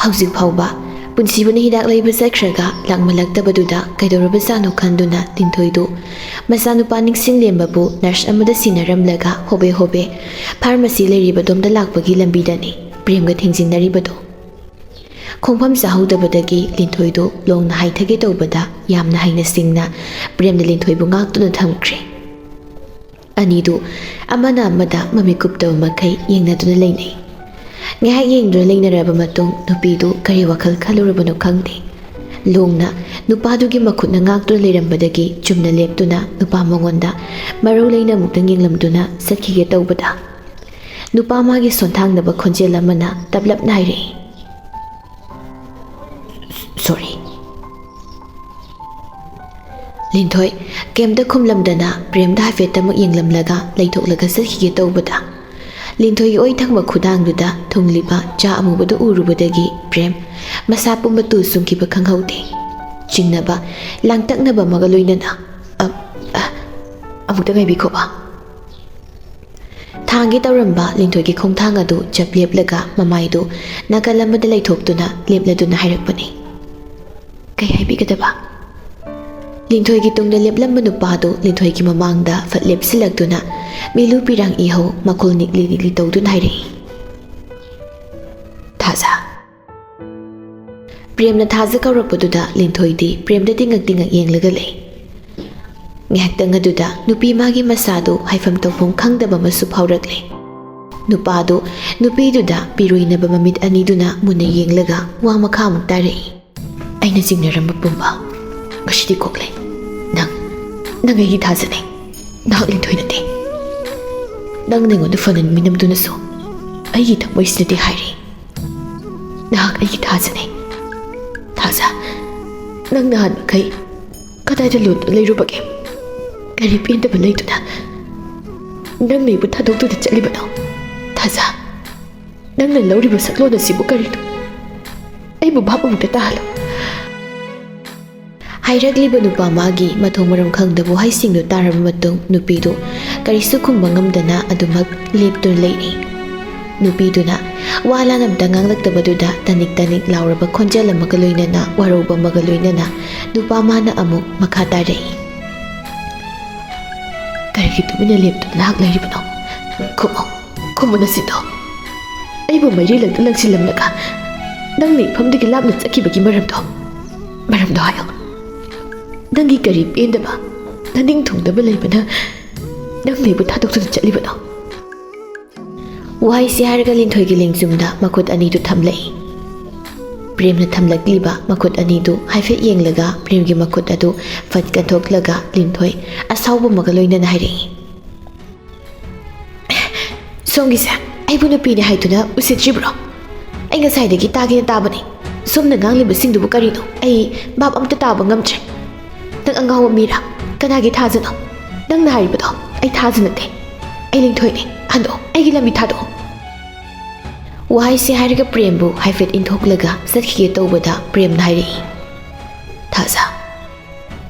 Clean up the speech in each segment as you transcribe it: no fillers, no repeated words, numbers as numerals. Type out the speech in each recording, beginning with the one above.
ꯍꯧꯖꯤꯛ ꯐꯥꯎꯕ ꯄꯨꯟꯁꯤꯕꯨꯅ ꯍꯤꯗꯥꯛ ꯂꯩꯕ ꯆꯠꯈ꯭ꯔꯒ ꯂꯥꯛꯃꯜꯂꯛꯇꯕꯗꯨꯗ ꯀꯩꯗꯧꯔꯕꯖꯥꯠꯅꯣ ꯈꯟꯗꯨꯅ ꯂꯤꯟꯊꯣꯏꯗꯨ ꯃꯆꯥꯅꯨꯄꯥ ꯅꯤꯡꯁꯤꯡꯂꯦꯝꯕꯕꯨ ꯅꯔꯁ ꯑꯃꯗ ꯁꯤꯟꯅꯔꯝꯂꯒ ꯍꯣꯕꯦ ꯍꯣꯕꯦ ꯐꯥꯔꯃꯥꯁꯤ ꯂꯩꯔꯤꯕꯗꯣꯝꯗ ꯂꯥꯛꯄꯒꯤ ꯂꯝꯕꯤꯗꯅꯤ ꯄ꯭ꯔꯦꯝꯒ ꯊꯦꯡꯖꯤꯟꯅꯔꯤꯕꯗꯣ꯫ ꯈꯣꯡꯐꯝ ꯆꯥꯍꯧꯗꯕꯗꯒꯤ ꯂꯤꯟꯊꯣꯏꯗꯨ ꯂꯣꯡꯅ ꯍꯥꯏꯊꯒꯦ ꯇꯧꯕꯗ ꯌꯥꯝꯅ ꯍꯩꯅ ꯁꯤꯡꯅ ꯄ꯭ꯔꯦꯝꯅ ꯂꯤꯟꯊꯣꯏꯕꯨ ꯉꯥꯛꯇꯨꯅ ꯊꯝꯈ꯭ꯔꯦ꯫ ꯑꯅꯤꯗꯨ ꯑꯃꯅ ꯑꯃꯗ ꯃꯃꯤꯠ ꯀꯨꯞꯇꯕ ꯃꯈꯩ ꯌꯦꯡꯅꯗꯨꯅ ꯂꯩꯅꯩ꯫ ꯉꯥꯏꯍꯥꯛ ꯌꯦꯡꯗꯨꯅ ꯂꯩꯅꯔꯕ ꯃꯇꯨꯡ ꯅꯨꯄꯤꯗꯨ ꯀꯔꯤ ꯋꯥꯈꯜ ꯈꯜꯂꯨꯔꯕꯅꯣ ꯈꯪꯗꯦ, ꯂꯣꯡꯅ ꯅꯨꯄꯥꯗꯨꯒꯤ ꯃꯈꯨꯠꯅ ꯉꯥꯛꯇꯨꯅ ꯂꯩꯔꯝꯕꯗꯒꯤ ꯆꯨꯝꯅ ꯂꯦꯞꯇꯨꯅ ꯅꯨꯄꯥ ꯃꯉꯣꯟꯗ ꯃꯔꯧ ꯂꯩꯅ ꯑꯃꯨꯛꯇꯪ ꯌꯦꯡꯂꯝꯗꯨꯅ ꯆꯠꯈꯤꯒꯦ ꯇꯧꯕꯗ ꯅꯨꯄꯥ ꯃꯥꯒꯤ ꯁꯣꯟꯊꯥꯡꯅꯕ ꯈꯣꯟꯖꯦꯜ ꯑꯃꯅ ꯇꯞꯂꯞꯅ ꯍꯥꯏꯔꯛꯏ, "ꯁꯣꯔꯤ." ꯂꯤꯟꯊꯣꯏ ꯀꯩꯝꯇ ꯈꯨꯝꯂꯝꯗꯅ ꯄ꯭ꯔꯦꯝꯗ ꯍꯥꯏꯐꯦꯠꯇꯃꯛ ꯌꯦꯡꯂꯝꯂꯒ ꯂꯩꯊꯣꯛꯂꯒ ꯆꯠꯈꯤꯒꯦ ꯇꯧꯕꯗ ꯂꯤꯟꯊꯣꯏꯒꯤ ꯑꯣꯏ ꯊꯪꯕ ꯈꯨꯗꯥꯡꯗꯨꯗ ꯊꯨꯡꯂꯤꯕ ꯆꯥ ꯑꯃꯨꯕꯗꯨ ꯎꯔꯨꯕꯗꯒꯤ ꯄ꯭ꯔꯦꯝ ꯃꯁꯥ ꯄꯨꯝꯕ ꯇꯨ ꯆꯨꯡꯈꯤꯕ ꯈꯪꯍꯧꯗꯦ꯫ ꯆꯤꯡꯅꯕ ꯂꯥꯡꯇꯛꯅꯕ ꯑꯃꯒ ꯂꯣꯏꯅꯅ "ꯑꯃꯨꯛꯇ ꯉꯥꯏꯕꯤꯈꯣꯕ." ꯊꯥꯡꯒꯦ ꯇꯧꯔꯝꯕ ꯂꯤꯟꯊꯣꯏꯒꯤ ꯈꯣꯡꯊꯥꯡ ꯑꯗꯨ ꯆꯞ ꯂꯦꯞꯂꯒ ꯃꯃꯥꯏꯗꯨ ꯅꯥꯀꯜ ꯑꯃꯗ ꯂꯩꯊꯣꯛꯇꯨꯅ ꯂꯦꯞꯂꯗꯨꯅ ꯍꯥꯏꯔꯛꯄꯅꯤ, "ꯀꯩ ꯍꯥꯏꯕꯤꯒꯗꯕ?" ꯂꯤꯟꯊꯣꯏꯒꯤ ꯇꯨꯡꯗ ꯂꯦꯞꯂꯝꯕ ꯅꯨꯄꯥꯗꯨ ꯂꯤꯟꯊꯣꯏꯒꯤ ꯃꯃꯥꯡꯗ ꯐꯠ ꯂꯦꯞꯁꯤꯜꯂꯛꯇꯨꯅ ꯃꯤꯂꯨ ꯄꯤꯔꯥꯡ ꯏꯍꯧ ꯃꯈꯨꯜ ꯅꯤꯛꯂꯤ ꯅꯤꯛꯂꯤ ꯇꯧꯗꯨꯅ ꯍꯥꯏꯔꯛꯏ, "ꯊꯥꯖ." ꯄ꯭ꯔꯦꯝꯅ ꯊꯥꯖ ꯀꯧꯔꯛꯄꯗꯨꯗ ꯂꯤꯟꯊꯣꯏꯗꯤ ꯄ꯭ꯔꯦꯝꯗ ꯇꯤꯡꯉꯛ ꯌꯦꯡꯂꯒ ꯂꯩ꯫ ꯉꯥꯏꯍꯥꯛꯇꯪ ꯑꯗꯨꯗ ꯅꯨꯄꯤ ꯃꯥꯒꯤ ꯃꯁꯥꯗꯨ ꯍꯥꯏꯐꯝ ꯇꯧꯐꯝ ꯈꯪꯗꯕ ꯑꯃꯁꯨ ꯐꯥꯎꯔꯛꯂꯦ꯫ ꯅꯨꯄꯥꯗꯨ ꯅꯨꯄꯤꯗꯨꯗ ꯄꯤꯔꯣꯏꯅꯕ ꯃꯃꯤꯠ ꯑꯅꯤꯗꯨꯅ ꯃꯨꯟꯅ ꯌꯦꯡꯂꯒ ꯋꯥ ꯃꯈꯥꯃꯨꯛ ꯇꯥꯔꯛꯏ, "ꯑꯩꯅ ꯆꯤꯡꯅꯔꯝꯕ ꯄꯨꯝꯕ ꯉꯁꯤꯗꯤ ꯀꯣꯛꯂꯦ꯫ ꯅꯪ ꯑꯩꯒꯤ ꯊꯥꯖꯅꯩ, ꯅꯍꯥꯛ ꯂꯤꯟꯊꯣꯏ ꯅꯠꯇꯦ꯫ ꯅꯪꯅ ꯑꯩꯉꯣꯟꯗ ꯐꯅ ꯃꯤꯅꯝꯗꯨꯅꯁꯨ ꯑꯩꯒꯤ ꯊꯃꯣꯏꯁꯤꯅꯗꯤ ꯍꯥꯏꯔꯤ, ꯅꯍꯥꯛ ꯑꯩꯒꯤ ꯊꯥꯖꯅꯩ꯫ ꯊꯥꯖ, ꯅꯪ ꯅꯍꯥꯟ ꯃꯈꯩ ꯀꯗꯥꯏꯗ ꯂꯣꯟꯗꯨꯅ ꯂꯩꯔꯨꯕꯒꯦ? ꯀꯔꯤ ꯄꯦꯟꯗꯕ ꯂꯩꯗꯨꯅ ꯅꯪꯅ ꯑꯩꯕꯨ ꯊꯥꯗꯣꯛꯇꯨꯅ ꯆꯠꯂꯤꯕꯅꯣ? ꯊꯥꯖ, ꯅꯪꯅ ꯂꯧꯔꯤꯕ ꯁꯛꯂꯣꯟ ꯑꯁꯤꯕꯨ ꯀꯔꯤꯅꯣ? ꯑꯩꯕꯨ ꯚꯥꯞ ꯑꯃꯨꯛꯇ ꯇꯥꯍꯜꯂꯨ." ꯍꯥꯏꯔꯛꯂꯤꯕ ꯅꯨꯄꯥ ꯃꯥꯒꯤ ꯃꯊꯣꯡ ꯃꯔꯝ ꯈꯪꯗꯕ ꯋꯥꯍꯩꯁꯤꯡꯗꯨ ꯇꯥꯔꯕ ꯃꯇꯨꯡ ꯅꯨꯄꯤꯗꯨ ꯀꯔꯤꯁꯨ ꯈꯨꯝꯕ ꯉꯝꯗꯅ ꯑꯗꯨꯃꯛ ꯂꯦꯞꯇꯨꯅ ꯂꯩꯔꯤ꯫ ꯅꯨꯄꯤꯗꯨꯅ ꯋꯥ ꯂꯥꯟ ꯑꯃꯇ ꯉꯥꯡꯂꯛꯇꯕꯗꯨꯗ ꯇꯅꯤꯛ ꯇꯅꯤꯛ ꯂꯥꯎꯔꯕ ꯈꯣꯟꯖꯦꯜ ꯑꯃꯒ ꯂꯣꯏꯅꯅ ꯋꯥꯔꯧꯕ ꯑꯃꯒ ꯂꯣꯏꯅꯅ ꯅꯨꯄꯥ ꯃꯥꯅ ꯑꯃꯨꯛ ꯃꯈꯥ ꯇꯥꯔꯛꯏ, "ꯀꯔꯤꯒꯤ ꯇꯨꯃꯤꯟꯅ ꯂꯦꯞꯇꯨꯅ ꯅꯍꯥꯛ ꯂꯩꯔꯤꯕꯅꯣ? ꯈꯨꯝꯃꯨ ꯅꯆꯤꯟꯗꯣ꯫ ꯑꯩꯕꯨ ꯃꯩꯔꯤꯂꯛꯇ ꯂꯪꯁꯤꯜꯂꯝꯂꯒ ꯅꯪꯅ ꯏꯐꯝꯗꯒꯤ ꯂꯥꯞꯅ ꯆꯠꯈꯤꯕꯒꯤ ꯃꯔꯝꯗꯣ ꯍꯥꯏꯌꯣ꯫ ꯅꯪꯒꯤ ꯀꯔꯤ ꯄꯦꯟꯗꯕ, ꯅꯅꯤꯡ ꯊꯨꯡꯗꯕ ꯂꯩꯕꯅ ꯅꯪꯅ ꯑꯩꯕꯨ ꯊꯥꯗꯣꯛꯇꯨꯅ ꯆꯠꯂꯤꯕꯅꯣ?" ꯋꯥꯍꯩꯁꯤ ꯍꯥꯏꯔꯒ ꯂꯤꯟꯊꯣꯏꯒꯤ ꯂꯦꯡꯖꯨꯝꯗ ꯃꯈꯨꯠ ꯑꯅꯤꯗꯨ ꯊꯝꯂꯛꯏ꯫ ꯄ꯭ꯔꯦꯝꯅ ꯊꯝꯂꯛꯂꯤꯕ ꯃꯈꯨꯠ ꯑꯅꯤꯗꯨ ꯍꯥꯏꯐꯦꯠ ꯌꯦꯡꯂꯒ ꯄ꯭ꯔꯦꯝꯒꯤ ꯃꯈꯨꯠ ꯑꯗꯨ ꯐꯠ ꯀꯟꯊꯣꯛꯂꯒ ꯂꯤꯟꯊꯣꯏ ꯑꯁꯥꯎꯕ ꯑꯃꯒ ꯂꯣꯏꯅꯅ ꯍꯥꯏꯔꯛꯏ, "ꯁꯣꯝꯒꯤꯁꯦ ꯑꯩꯕꯨ ꯅꯨꯄꯤꯅꯤ ꯍꯥꯏꯗꯨꯅ ꯎꯁꯤꯠꯇ꯭ꯔꯤꯕ꯭ꯔꯣ? ꯑꯩ ꯉꯁꯥꯏꯗꯒꯤ ꯇꯥꯒꯦꯅ ꯇꯥꯕꯅꯤ꯫ ꯁꯣꯝꯅ ꯉꯥꯡꯂꯤꯕꯁꯤꯡꯗꯨꯕꯨ ꯀꯔꯤꯅꯣ? ꯑꯩ ꯚꯥꯞ ꯑꯝꯇ ꯇꯥꯕ ꯉꯝꯗ꯭ꯔꯦ꯫ ꯅꯪ ꯑꯉꯥꯎꯕ ꯃꯤꯔꯥ? ꯀꯅꯥꯒꯤ ꯊꯥꯖꯅꯣ? ꯅꯪꯅ ꯍꯥꯏꯔꯤꯕꯗꯣ ꯑꯩ ꯊꯥꯖ ꯅꯠꯇꯦ, ꯑꯩ ꯂꯤꯟꯊꯣꯏꯅꯤ꯫ ꯍꯟꯗꯣꯛꯑꯣ, ꯑꯩꯒꯤ ꯂꯝꯕꯤ ꯊꯥꯗꯣꯛꯑꯣ." ꯋꯥꯍꯩꯁꯤ ꯍꯥꯏꯔꯒ ꯄ꯭ꯔꯦꯝꯕꯨ ꯍꯥꯏꯐꯦꯠ ꯏꯟꯊꯣꯛꯂꯒ ꯆꯠꯈꯤꯒꯦ ꯇꯧꯕꯗ ꯄ꯭ꯔꯦꯝꯅ ꯍꯥꯏꯔꯛꯏ, "ꯊꯥꯖ,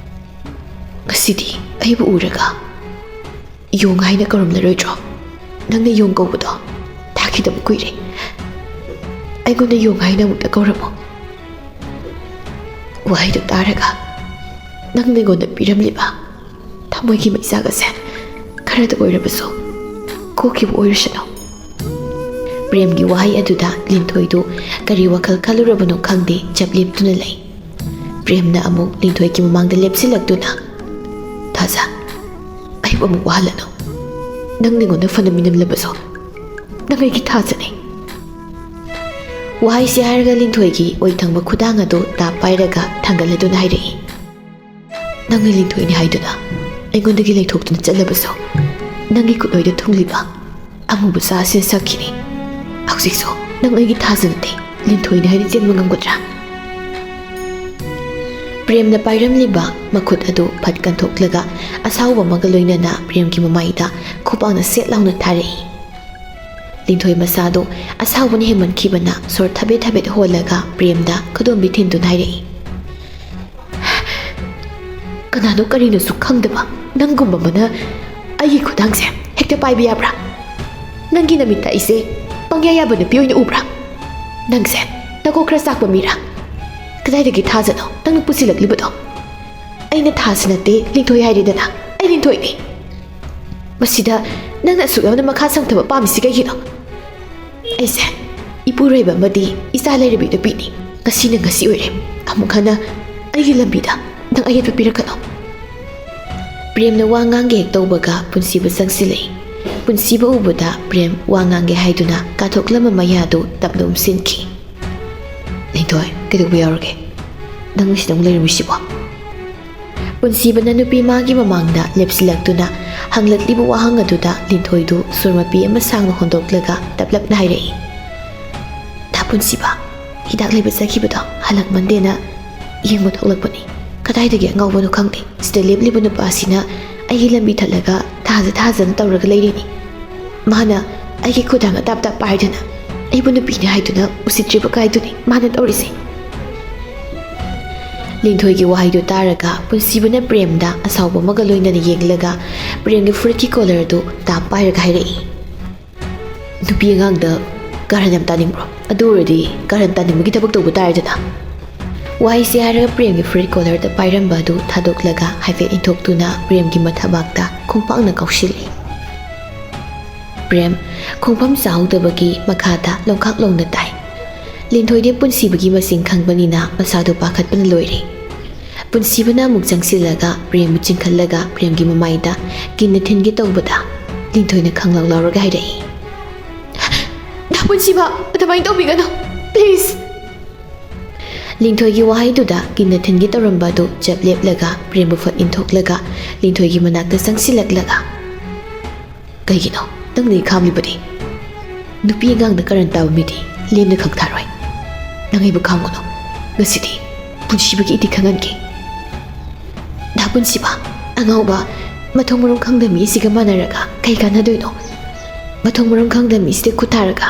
ꯉꯁꯤꯗꯤ ꯑꯩꯕꯨ ꯎꯔꯒ ꯌꯣꯡ ꯍꯥꯏꯅ ꯀꯧꯔꯝꯂꯔꯣꯏꯗ꯭ꯔꯣ? ꯅꯪꯅ ꯌꯣꯡ ꯀꯧꯕꯗꯣ ꯇꯥꯈꯤꯗꯕ ꯀꯨꯏꯔꯦ꯫ ꯑꯩꯉꯣꯟꯗ ꯌꯣꯡ ꯍꯥꯏꯅ ꯑꯃꯨꯛꯇ ꯀꯧꯔꯝꯃꯣ꯫ ꯋꯥꯍꯩꯗꯨ ꯇꯥꯔꯒ ꯅꯪꯅ ꯑꯩꯉꯣꯟꯗ ꯄꯤꯔꯝꯂꯤꯕ ꯊꯃꯣꯏꯒꯤ ꯃꯩꯆꯥꯛ ꯑꯁꯦ ꯈꯔꯗ ꯑꯣꯏꯔꯕꯁꯨ ꯀꯣꯛꯈꯤꯕ ꯑꯣꯏꯔꯁꯅꯨ." ꯄ꯭ꯔꯦꯝꯒꯤ ꯋꯥꯍꯩ ꯑꯗꯨꯗ ꯂꯤꯟꯊꯣꯏꯗꯨ ꯀꯔꯤ ꯋꯥꯈꯜ ꯈꯜꯂꯨꯔꯕꯅꯣ ꯈꯪꯗꯦ ꯆꯞ ꯂꯦꯞꯇꯨꯅ ꯂꯩ꯫ ꯄ꯭ꯔꯦꯝꯅ ꯑꯃꯨꯛ ꯂꯤꯟꯊꯣꯏꯒꯤ ꯃꯃꯥꯡꯗ ꯂꯦꯞꯁꯤꯜꯂꯛꯇꯨꯅ, "ꯊꯥꯖ, ꯑꯩꯕꯨ ꯑꯃꯨꯛ ꯋꯥꯍꯜꯂꯅꯨ꯫ ꯅꯪꯅ ꯑꯩꯉꯣꯟꯗ ꯐꯅ ꯃꯤꯅꯝꯂꯕꯁꯨ ꯅꯪ ꯑꯩꯒꯤ ꯊꯥꯖꯅꯩ." ꯋꯥꯍꯩꯁꯤ ꯍꯥꯏꯔꯒ ꯂꯤꯟꯊꯣꯏꯒꯤ ꯑꯣꯏꯊꯪꯕ ꯈꯨꯗꯥꯡ ꯑꯗꯨ ꯇꯥꯞ ꯄꯥꯏꯔꯒ ꯊꯥꯡꯒꯠꯂꯗꯨꯅ ꯍꯥꯏꯔꯛꯏ, "ꯅꯪꯅ ꯂꯤꯟꯊꯣꯏꯅꯤ ꯍꯥꯏꯗꯨꯅ ꯑꯩꯉꯣꯟꯗꯒꯤ ꯂꯩꯊꯣꯛꯇꯨꯅ ꯆꯠꯂꯕꯁꯨ ꯅꯪꯒꯤ ꯈꯨꯠꯂꯣꯏꯗ ꯊꯨꯡꯂꯤꯕ ꯑꯃꯨꯕ ꯆꯥ ꯑꯁꯤꯅ ꯁꯛꯈꯤꯅꯤ꯫ ꯍꯧꯖꯤꯛꯁꯨ ꯅꯪ ꯑꯩꯒꯤ ꯊꯥꯖ ꯅꯠꯇꯦ, ꯂꯤꯟꯊꯣꯏꯅꯤ ꯍꯥꯏꯅ ꯆꯦꯟꯕ ꯉꯝꯒꯗ꯭ꯔꯥ?" ꯄ꯭ꯔꯦꯝꯅ ꯄꯥꯏꯔꯝꯂꯤꯕ ꯃꯈꯨꯠ ꯑꯗꯨ ꯐꯠ ꯀꯟꯊꯣꯛꯂꯒ ꯑꯁꯥꯎꯕ ꯑꯃꯒ ꯂꯣꯏꯅꯅ ꯄ꯭ꯔꯦꯝꯒꯤ ꯃꯃꯥꯏꯗ ꯈꯨꯄꯥꯛꯅ ꯁꯦꯠ ꯂꯥꯎꯅ ꯊꯥꯔꯛꯏ꯫ ꯂꯤꯟꯊꯣꯏ ꯃꯁꯥꯗꯨ ꯑꯁꯥꯎꯕꯅ ꯍꯦꯟꯃꯟꯈꯤꯕꯅ ꯁꯣꯔ ꯊꯕꯦꯠ ꯊꯕꯦꯠ ꯍꯣꯜꯂꯒ ꯄ꯭ꯔꯦꯝꯗ ꯈꯨꯗꯣꯝꯕꯤ ꯊꯤꯟꯗꯨꯅ ꯍꯥꯏꯔꯛꯏ, "ꯀꯅꯥꯅꯣ ꯀꯔꯤꯅꯣꯁꯨ ꯈꯪꯗꯕ ꯅꯪꯒꯨꯝꯕ ꯑꯃꯅ ꯑꯩꯒꯤ ꯈꯨꯗꯥꯡꯁꯦ ꯍꯦꯛꯇ ꯄꯥꯏꯕ ꯌꯥꯕ꯭ꯔꯥ? ꯅꯪꯒꯤ ꯅꯃꯤꯠꯇ ꯑꯩꯁꯦ ꯄꯪꯌꯥ ꯌꯥꯕ ꯅꯨꯄꯤ ꯑꯣꯏꯅ ꯎꯕ꯭ꯔꯥ? ꯅꯪꯁꯦ ꯅꯀꯣꯛ ꯈꯔ ꯆꯥꯛꯄ ꯃꯤꯔꯥ? ꯀꯗꯥꯏꯗꯒꯤ ꯊꯥꯖꯅꯣ ꯅꯪꯅ ꯄꯨꯁꯤꯜꯂꯛꯂꯤꯕꯗꯣ? ꯑꯩꯅ ꯊꯥꯁꯤ ꯅꯠꯇꯦ ꯂꯤꯡꯊꯣꯏ ꯍꯥꯏꯔꯦꯗꯅ, ꯑꯩ ꯂꯤꯡꯊꯣꯏꯅꯤ꯫ ꯃꯁꯤꯗ ꯅꯪꯅ ꯑꯁꯨꯛ ꯌꯥꯝꯅ ꯃꯈꯥ ꯁꯝꯊꯕ ꯄꯥꯝꯃꯤꯁꯤ ꯀꯩꯒꯤꯅꯣ? ꯑꯩꯁꯦ ꯏꯄꯨꯔꯣꯏꯕ ꯑꯃꯗꯤ ꯏꯆꯥ ꯂꯩꯔꯕꯤ ꯅꯨꯄꯤꯅꯤ꯫ ꯉꯁꯤꯅ ꯉꯁꯤ ꯑꯣꯏꯔꯦ, ꯑꯃꯨꯛ ꯍꯟꯅ ꯑꯩꯒꯤ ꯂꯝꯕꯤꯗ ꯅꯪ ꯑꯌꯦꯠꯄ ꯄꯤꯔꯛꯀꯅꯣ꯫ ꯄ꯭ꯔꯦꯝꯅ ꯋꯥ ꯉꯥꯡꯒꯦ ꯍꯦꯛ ꯇꯧꯕꯒ ꯄꯨꯟꯁꯤꯕ ꯆꯪꯁꯤꯜꯂꯛꯏ꯫ ꯄꯨꯟꯁꯤꯕ ꯎꯕꯗ ꯄ꯭ꯔꯦꯝ ꯋꯥ ꯉꯥꯡꯒꯦ ꯍꯥꯏꯗꯨꯅ ꯀꯥꯊꯣꯛꯂꯝꯕ ꯃꯌꯥꯗꯨ ꯇꯞꯅ ꯎꯝꯁꯤꯟꯈꯤ꯫ ꯂꯤꯡꯊꯣꯏ, ꯀꯩꯗꯧꯕ ꯌꯥꯎꯔꯒꯦ? ꯅꯪ ꯁꯤꯗ ꯑꯃꯨꯛ ꯂꯩꯔꯝꯃꯤꯁꯤꯕꯣ? ꯄꯨꯟꯁꯤꯕꯅ ꯅꯨꯄꯤ ꯃꯥꯒꯤ ꯃꯃꯥꯡꯗ ꯂꯦꯞꯁꯤꯜꯂꯛꯇꯨꯅ ꯍꯪꯂꯛꯂꯤꯕ ꯋꯥꯍꯪ ꯑꯗꯨꯗ ꯂꯤꯡꯊꯣꯏꯗꯨ ꯁꯨꯔ ꯃꯄꯤ ꯑꯃ ꯁꯥꯡꯅ ꯍꯣꯟꯗꯣꯛꯂꯒ ꯇꯞꯂꯞꯅ ꯍꯥꯏꯔꯛꯏ꯫ ꯗꯥ ꯄꯨꯟꯁꯤꯕ, ꯍꯤꯗꯥꯛ ꯂꯩꯕ ꯆꯠꯈꯤꯕꯗꯣ ꯍꯜꯂꯛꯃꯟꯗꯦꯅ ꯌꯦꯡꯕ ꯊꯣꯛꯂꯛꯄꯅꯤ꯫ ꯀꯗꯥꯏꯗꯒꯤ ꯑꯉꯥꯎꯕꯅꯣ ꯈꯪꯗꯦ, ꯁꯤꯗ ꯂꯦꯞꯂꯤꯕ ꯅꯨꯄꯥꯁꯤꯅ ꯑꯩꯒꯤ ꯂꯝꯕꯤ ꯊꯠꯂꯒ ꯊꯥꯖꯅ ꯇꯧꯔꯒ ꯂꯩꯔꯤꯅꯤ꯫ ꯃꯥꯅ ꯑꯩꯒꯤ ꯈꯨꯗꯥꯡ ꯑꯇꯥꯞ ꯄꯥꯏꯗꯨꯅ ꯑꯩꯕꯨ ꯅꯨꯄꯤꯅꯤ ꯍꯥꯏꯗꯨꯅ ꯎꯁꯤꯠꯇ꯭ꯔꯤꯕ ꯀꯥꯏꯗꯨꯅꯤ ꯃꯥꯅ ꯇꯧꯔꯤꯁꯦ꯫ ꯂꯤꯡꯊꯣꯏꯒꯤ ꯋꯥꯍꯩꯗꯨ ꯇꯥꯔꯒ ꯄꯨꯟꯁꯤꯕꯅ ꯄ꯭ꯔꯦꯝꯗ ꯑꯁꯥꯎꯕ ꯑꯃꯒ ꯂꯣꯏꯅꯅ ꯌꯦꯡꯂꯒ ꯄ꯭ꯔꯦꯝꯒꯤ ꯐꯨꯔꯤꯠꯀꯤ ꯀꯣꯂꯔꯗꯨ ꯇꯥꯞ ꯄꯥꯏꯔꯒ ꯍꯥꯏꯔꯛꯏ꯫ ꯅꯨꯄꯤ ꯑꯉꯥꯡꯗ ꯀꯥꯔꯟ ꯌꯥꯝ ꯇꯥꯅꯤꯡꯕ꯭ꯔꯣ? ꯑꯗꯨ ꯑꯣꯏꯔꯗꯤ ꯀꯥꯔꯟ ꯇꯥꯅꯤꯡꯕꯒꯤ ꯊꯕꯛ ꯇꯧꯕ ꯇꯥꯔꯦꯗꯅ꯫ ꯋꯥꯍꯩꯁꯦ ꯍꯥꯏꯔꯒ ꯄ꯭ꯔꯦꯝꯒꯤ ꯐꯨꯔꯤꯠ ꯀꯣꯂꯔꯗ ꯄꯥꯏꯔꯝꯕ ꯑꯗꯨ ꯊꯥꯗꯣꯛꯂꯒ ꯍꯥꯏꯐꯦꯠ ꯏꯟꯊꯣꯛꯇꯨꯅ ꯄ꯭ꯔꯦꯝꯒꯤ ꯃꯊꯕꯥꯛꯇ ꯈꯣꯡꯄꯥꯛꯅ ꯀꯥꯎꯁꯤꯜꯂꯤ꯫ ꯄ꯭ꯔꯦꯝ ꯈꯣꯡꯐꯝ ꯆꯥꯍꯧꯗꯕꯒꯤ ꯃꯈꯥꯗ ꯂꯣꯡꯈꯥꯛ ꯂꯣꯡꯅ ꯇꯥꯏ꯫ ꯂꯤꯡꯊꯣꯏꯗꯤ ꯄꯨꯟꯁꯤꯕꯒꯤ ꯃꯁꯤꯡ ꯈꯪꯕꯅꯤꯅ ꯃꯁꯥꯗꯨ ꯄꯥꯈꯠꯄꯅ ꯂꯣꯏꯔꯦ꯫ ꯄꯨꯟꯁꯤꯕꯅ ꯑꯃꯨꯛ ꯆꯪꯁꯤꯜꯂꯒ ꯄ꯭ꯔꯦꯝꯕꯨ ꯆꯤꯡꯈꯠꯂꯒ ꯄ꯭ꯔꯦꯝꯒꯤ ꯃꯃꯥꯏꯗ ꯀꯤꯟꯅ ꯊꯤꯟꯒꯦ ꯇꯧꯕꯗ ꯂꯤꯡꯊꯣꯏꯅ ꯈꯪꯂꯥꯎ ꯂꯥꯎꯔꯒ ꯍꯥꯏꯔꯛꯏ꯫ ꯗꯥ ꯄꯨꯟꯁꯤꯕ, ꯑꯗꯨꯃꯥꯏꯅ ꯇꯧꯕꯤꯒꯅꯨ, ꯄ꯭ꯂꯤꯖ꯫ ꯂꯤꯡꯊꯣꯏꯒꯤ ꯋꯥꯍꯩꯗꯨꯗ ꯀꯤꯟꯅ ꯊꯤꯟꯒꯦ ꯇꯧꯔꯝꯕ ꯑꯗꯨ ꯆꯞ ꯂꯦꯞꯂꯒ ꯄ꯭ꯔꯦꯝꯕꯨ ꯐꯠ ꯏꯟꯊꯣꯛꯂꯒ ꯂꯤꯡꯊꯣꯏꯒꯤ ꯃꯅꯥꯛꯇ ꯆꯪꯁꯤꯜꯂꯛꯂꯒ, ꯀꯩꯒꯤꯅꯣ ꯅꯪꯅ ꯈꯥꯝꯂꯤꯕꯗꯤ? ꯅꯨꯄꯤ ꯑꯉꯥꯡꯗ ꯀꯔꯟ ꯇꯥꯕ ꯃꯤꯗꯤ ꯂꯦꯝꯅ ꯈꯛ ꯊꯥꯔꯣꯏ꯫ ꯅꯪ ꯑꯩꯕꯨ ꯈꯥꯝꯒꯅꯨ, ꯉꯁꯤꯗꯤ ꯄꯨꯟꯁꯤꯕꯒꯤ ꯏꯊꯤꯛ ꯈꯪꯍꯟꯒꯦ꯫ ꯗꯥ ꯄꯨꯟꯁꯤꯕ, ꯑꯉꯥꯎꯕ ꯃꯊꯣꯡ ꯃꯔꯝ ꯈꯪꯗꯕ ꯃꯤꯁꯤꯒ ꯃꯥꯟꯅꯔꯒ ꯀꯩ ꯀꯥꯟꯅꯗꯣꯏꯅꯣ? ꯃꯊꯣꯡ ꯃꯔꯝ ꯈꯪꯗꯕ ꯃꯤꯁꯤꯗ ꯈꯨꯠ ꯊꯥꯔꯒ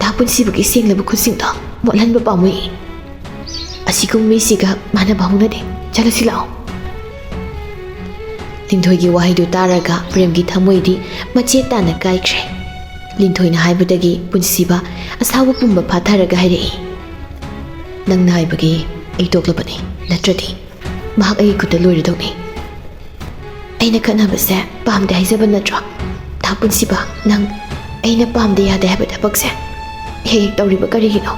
ꯗꯥ ꯄꯨꯟꯁꯤꯕꯒꯤ ꯁꯦꯡꯂꯕ ꯈꯨꯠꯁꯤꯡꯗꯣ ꯃꯣꯠꯍꯟꯕ ꯄꯥꯝꯃꯨꯏ꯫ ꯑꯁꯤꯒꯨꯝꯕ ꯃꯤꯁꯤꯒ ꯃꯥꯟꯅꯕ ꯍꯧꯅꯗꯦ, ꯆꯠꯂꯁꯤ ꯂꯥꯛꯑꯣ꯫ ꯂꯤꯡꯊꯣꯏꯒꯤ ꯋꯥꯍꯩꯗꯨ ꯇꯥꯔꯒ ꯄ꯭ꯔꯦꯝꯒꯤ ꯊꯃꯣꯏꯗꯤ ꯃꯆꯦꯠ ꯇꯥꯅ ꯀꯥꯏꯈ꯭ꯔꯦ꯫ ꯂꯤꯡꯊꯣꯏꯅ ꯍꯥꯏꯕꯗꯒꯤ ꯄꯨꯟꯁꯤꯕ ꯑꯁꯥꯎꯕ ꯄꯨꯝꯕ ꯐꯥꯊꯔꯒ ꯍꯥꯏꯔꯛꯏ꯫ ꯅꯪꯅ ꯍꯥꯏꯕꯒꯤ ꯑꯩ ꯇꯣꯛꯂꯕꯅꯤ, ꯅꯠꯇ꯭ꯔꯗꯤ ꯃꯍꯥꯛ ꯑꯩꯒꯤ ꯈꯨꯠꯇ ꯂꯣꯏꯔꯗꯧꯅꯤ꯫ ꯑꯩꯅ ꯈꯠꯅꯕꯁꯦ ꯄꯥꯝꯗꯦ ꯍꯥꯏꯖꯕ ꯅꯠꯇ꯭ꯔꯣ? ꯗꯥ ꯄꯨꯟꯁꯤꯕ, ꯅꯪ ꯑꯩꯅ ꯄꯥꯝꯗꯦ ꯌꯥꯗꯦ ꯍꯥꯏꯕ ꯊꯕꯛꯁꯦ ꯍꯦꯛ ꯇꯧꯔꯤꯕ ꯀꯔꯤꯒꯤꯅꯣ?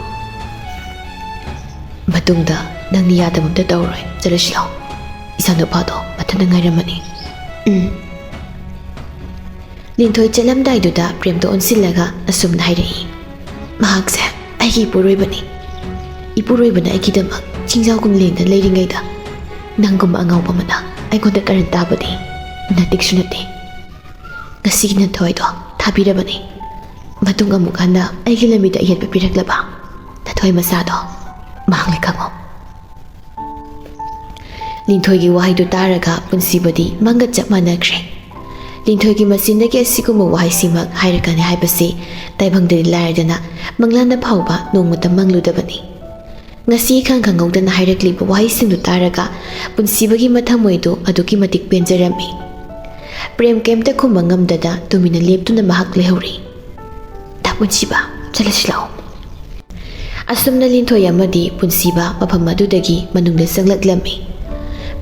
ꯃꯇꯨꯡꯗ ꯅꯪꯅ ꯌꯥꯗꯕ ꯑꯝꯇ ꯇꯧꯔꯣꯏ, ꯆꯠꯂꯁꯤ ꯂꯥꯛꯑꯣ꯫ ꯏꯆꯥꯅꯨꯄꯥꯗꯣ ꯃꯊꯟꯇ ꯉꯥꯏꯔꯝꯃꯅꯤ꯫ ꯂꯤꯡꯊꯣꯏ ꯆꯠꯂꯝꯗꯥꯏꯗꯨꯗ ꯄ꯭ꯔꯦꯝꯗꯣ ꯑꯣꯟꯁꯤꯜꯂꯒ ꯑꯁꯨꯝꯅ ꯍꯥꯏꯔꯛꯏ꯫ ꯃꯍꯥꯛꯁꯦ ꯑꯩꯒꯤ ꯏꯄꯨꯔꯣꯏꯕꯅꯤ꯫ ꯏꯄꯨꯔꯣꯏꯕꯅ ꯑꯩꯒꯤꯗꯃꯛ ꯆꯤꯡꯖꯥꯎꯒꯨꯝ ꯂꯦꯡꯗꯅ ꯂꯩꯔꯤꯉꯩꯗ ꯅꯪꯒꯨꯝꯕ ꯑꯉꯥꯎꯕ ꯑꯃꯅ ꯑꯩꯉꯣꯟꯗ ꯀꯔꯟ ꯇꯥꯕꯗꯤ ꯅꯠꯇꯦꯁꯨ ꯅꯠꯇꯦ꯫ ꯉꯁꯤꯒꯤ ꯅꯊꯣꯏꯗꯣ ꯊꯥꯕꯤꯔꯕꯅꯤ꯫ ꯃꯇꯨꯡ ꯑꯃꯨꯛ ꯍꯟꯅ ꯑꯩꯒꯤ ꯂꯝꯕꯤꯗ ꯑꯌꯦꯠꯄ ꯄꯤꯔꯛꯂꯕ ꯅꯊꯣꯏ ꯃꯆꯥꯗꯣ ꯃꯥꯡꯂꯦ ꯈꯪꯉꯣ꯫ ꯂꯤꯡꯊꯣꯏꯒꯤ ꯋꯥꯍꯩꯗꯨ ꯇꯥꯔꯒ ꯄꯨꯟꯁꯤꯕꯗꯤ ꯃꯪꯒ ꯆꯞ ꯃꯥꯟꯅꯈ꯭ꯔꯦ꯫ ꯂꯤꯡꯊꯣꯏꯒꯤ ꯃꯆꯤꯟꯗꯒꯤ ꯑꯁꯤꯒꯨꯝꯕ ꯋꯥꯍꯩꯁꯤꯃꯛ ꯍꯥꯏꯔꯛꯀꯅꯤ ꯍꯥꯏꯕꯁꯤ ꯇꯥꯏꯕꯪꯗꯗꯤ ꯂꯥꯏꯔꯗꯅ ꯃꯪꯂꯥꯟꯗ ꯐꯥꯎꯕ ꯅꯣꯡꯃꯇ ꯃꯪꯂꯨꯗꯕꯅꯤ꯫ ꯉꯁꯤ ꯈꯪꯍꯧꯗꯅ ꯍꯥꯏꯔꯛꯂꯤꯕ ꯋꯥꯍꯩꯁꯤꯡꯗꯨ ꯇꯥꯔꯒ ꯄꯨꯟꯁꯤꯕꯒꯤ ꯃꯊꯃꯣꯏꯗꯨ ꯑꯗꯨꯛꯀꯤ ꯃꯇꯤꯛ ꯄꯦꯟꯖꯔꯝꯃꯤ꯫ ꯄ꯭ꯔꯦꯝ ꯀꯩꯝꯇ ꯈꯨꯝꯕ ꯉꯝꯗꯅ ꯇꯨꯃꯤꯟꯅ ꯂꯦꯞꯇꯨꯅ ꯃꯍꯥꯛ ꯂꯩꯍꯧꯔꯤ꯫ ꯗꯥ ꯄꯨꯟꯁꯤꯕ, ꯆꯠꯂꯁꯤ ꯂꯥꯛꯑꯣ꯫ ꯑꯁꯨꯝꯅ ꯂꯤꯡꯊꯣꯏ ꯑꯃꯗꯤ ꯄꯨꯟꯁꯤꯕ ꯃꯐꯝ ꯑꯗꯨꯗꯒꯤ ꯃꯅꯨꯡꯗ ꯆꯪꯂꯛꯂꯝꯃꯤ꯫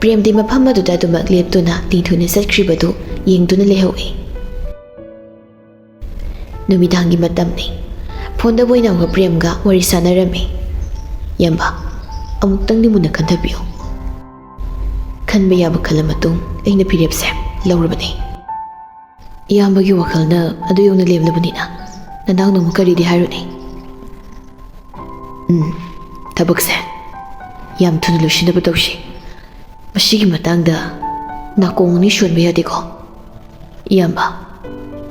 ꯄ꯭ꯔꯦꯝꯗꯤ ꯃꯐꯝ ꯑꯗꯨꯗ ꯑꯗꯨꯃꯛ ꯂꯦꯞꯇꯨꯅ ꯂꯤꯡꯊꯣꯏꯅ ꯆꯠꯈ꯭ꯔꯤꯕꯗꯨ ꯌꯦꯡꯗꯨꯅ ꯂꯩꯍꯧꯏ꯫ ꯅꯨꯃꯤꯗꯥꯡꯒꯤ ꯃꯇꯝꯅꯤ꯫ ꯐꯣꯟꯗ ꯕꯣꯏꯅꯥꯎꯒ ꯄ꯭ꯔꯦꯝꯒ ꯋꯥꯔꯤ ꯁꯥꯟꯅꯔꯝꯃꯤ꯫ ꯏꯌꯥꯝꯕ, ꯑꯃꯨꯛꯇꯪꯗꯤ ꯃꯨꯟꯅ ꯈꯟꯊꯕꯤꯌꯨ꯫ ꯈꯟꯕ ꯌꯥꯕ ꯈꯜꯂ ꯃꯇꯨꯡ ꯑꯩꯅ ꯐꯤꯔꯦꯞꯁꯦ ꯂꯧꯔꯕꯅꯤ꯫ ꯏꯌꯥꯝꯕꯒꯤ ꯋꯥꯈꯜꯅ ꯑꯗꯨ ꯌꯧꯅ ꯂꯦꯝꯂꯕꯅꯤꯅ ꯅꯅꯥꯎꯅ ꯑꯃꯨꯛ ꯀꯔꯤꯗꯤ ꯍꯥꯏꯔꯨꯅꯤ? ꯊꯕꯛꯁꯦ ꯌꯥꯝ ꯊꯨꯅ ꯂꯣꯏꯁꯤꯟꯅꯕ ꯇꯧꯁꯤ꯫ ꯃꯁꯤꯒꯤ ꯃꯇꯥꯡꯗ ꯅꯥꯀꯣꯡ ꯑꯅꯤ ꯁꯣꯟꯕ ꯌꯥꯗꯦꯀꯣ? ꯏꯌꯥꯝꯕ,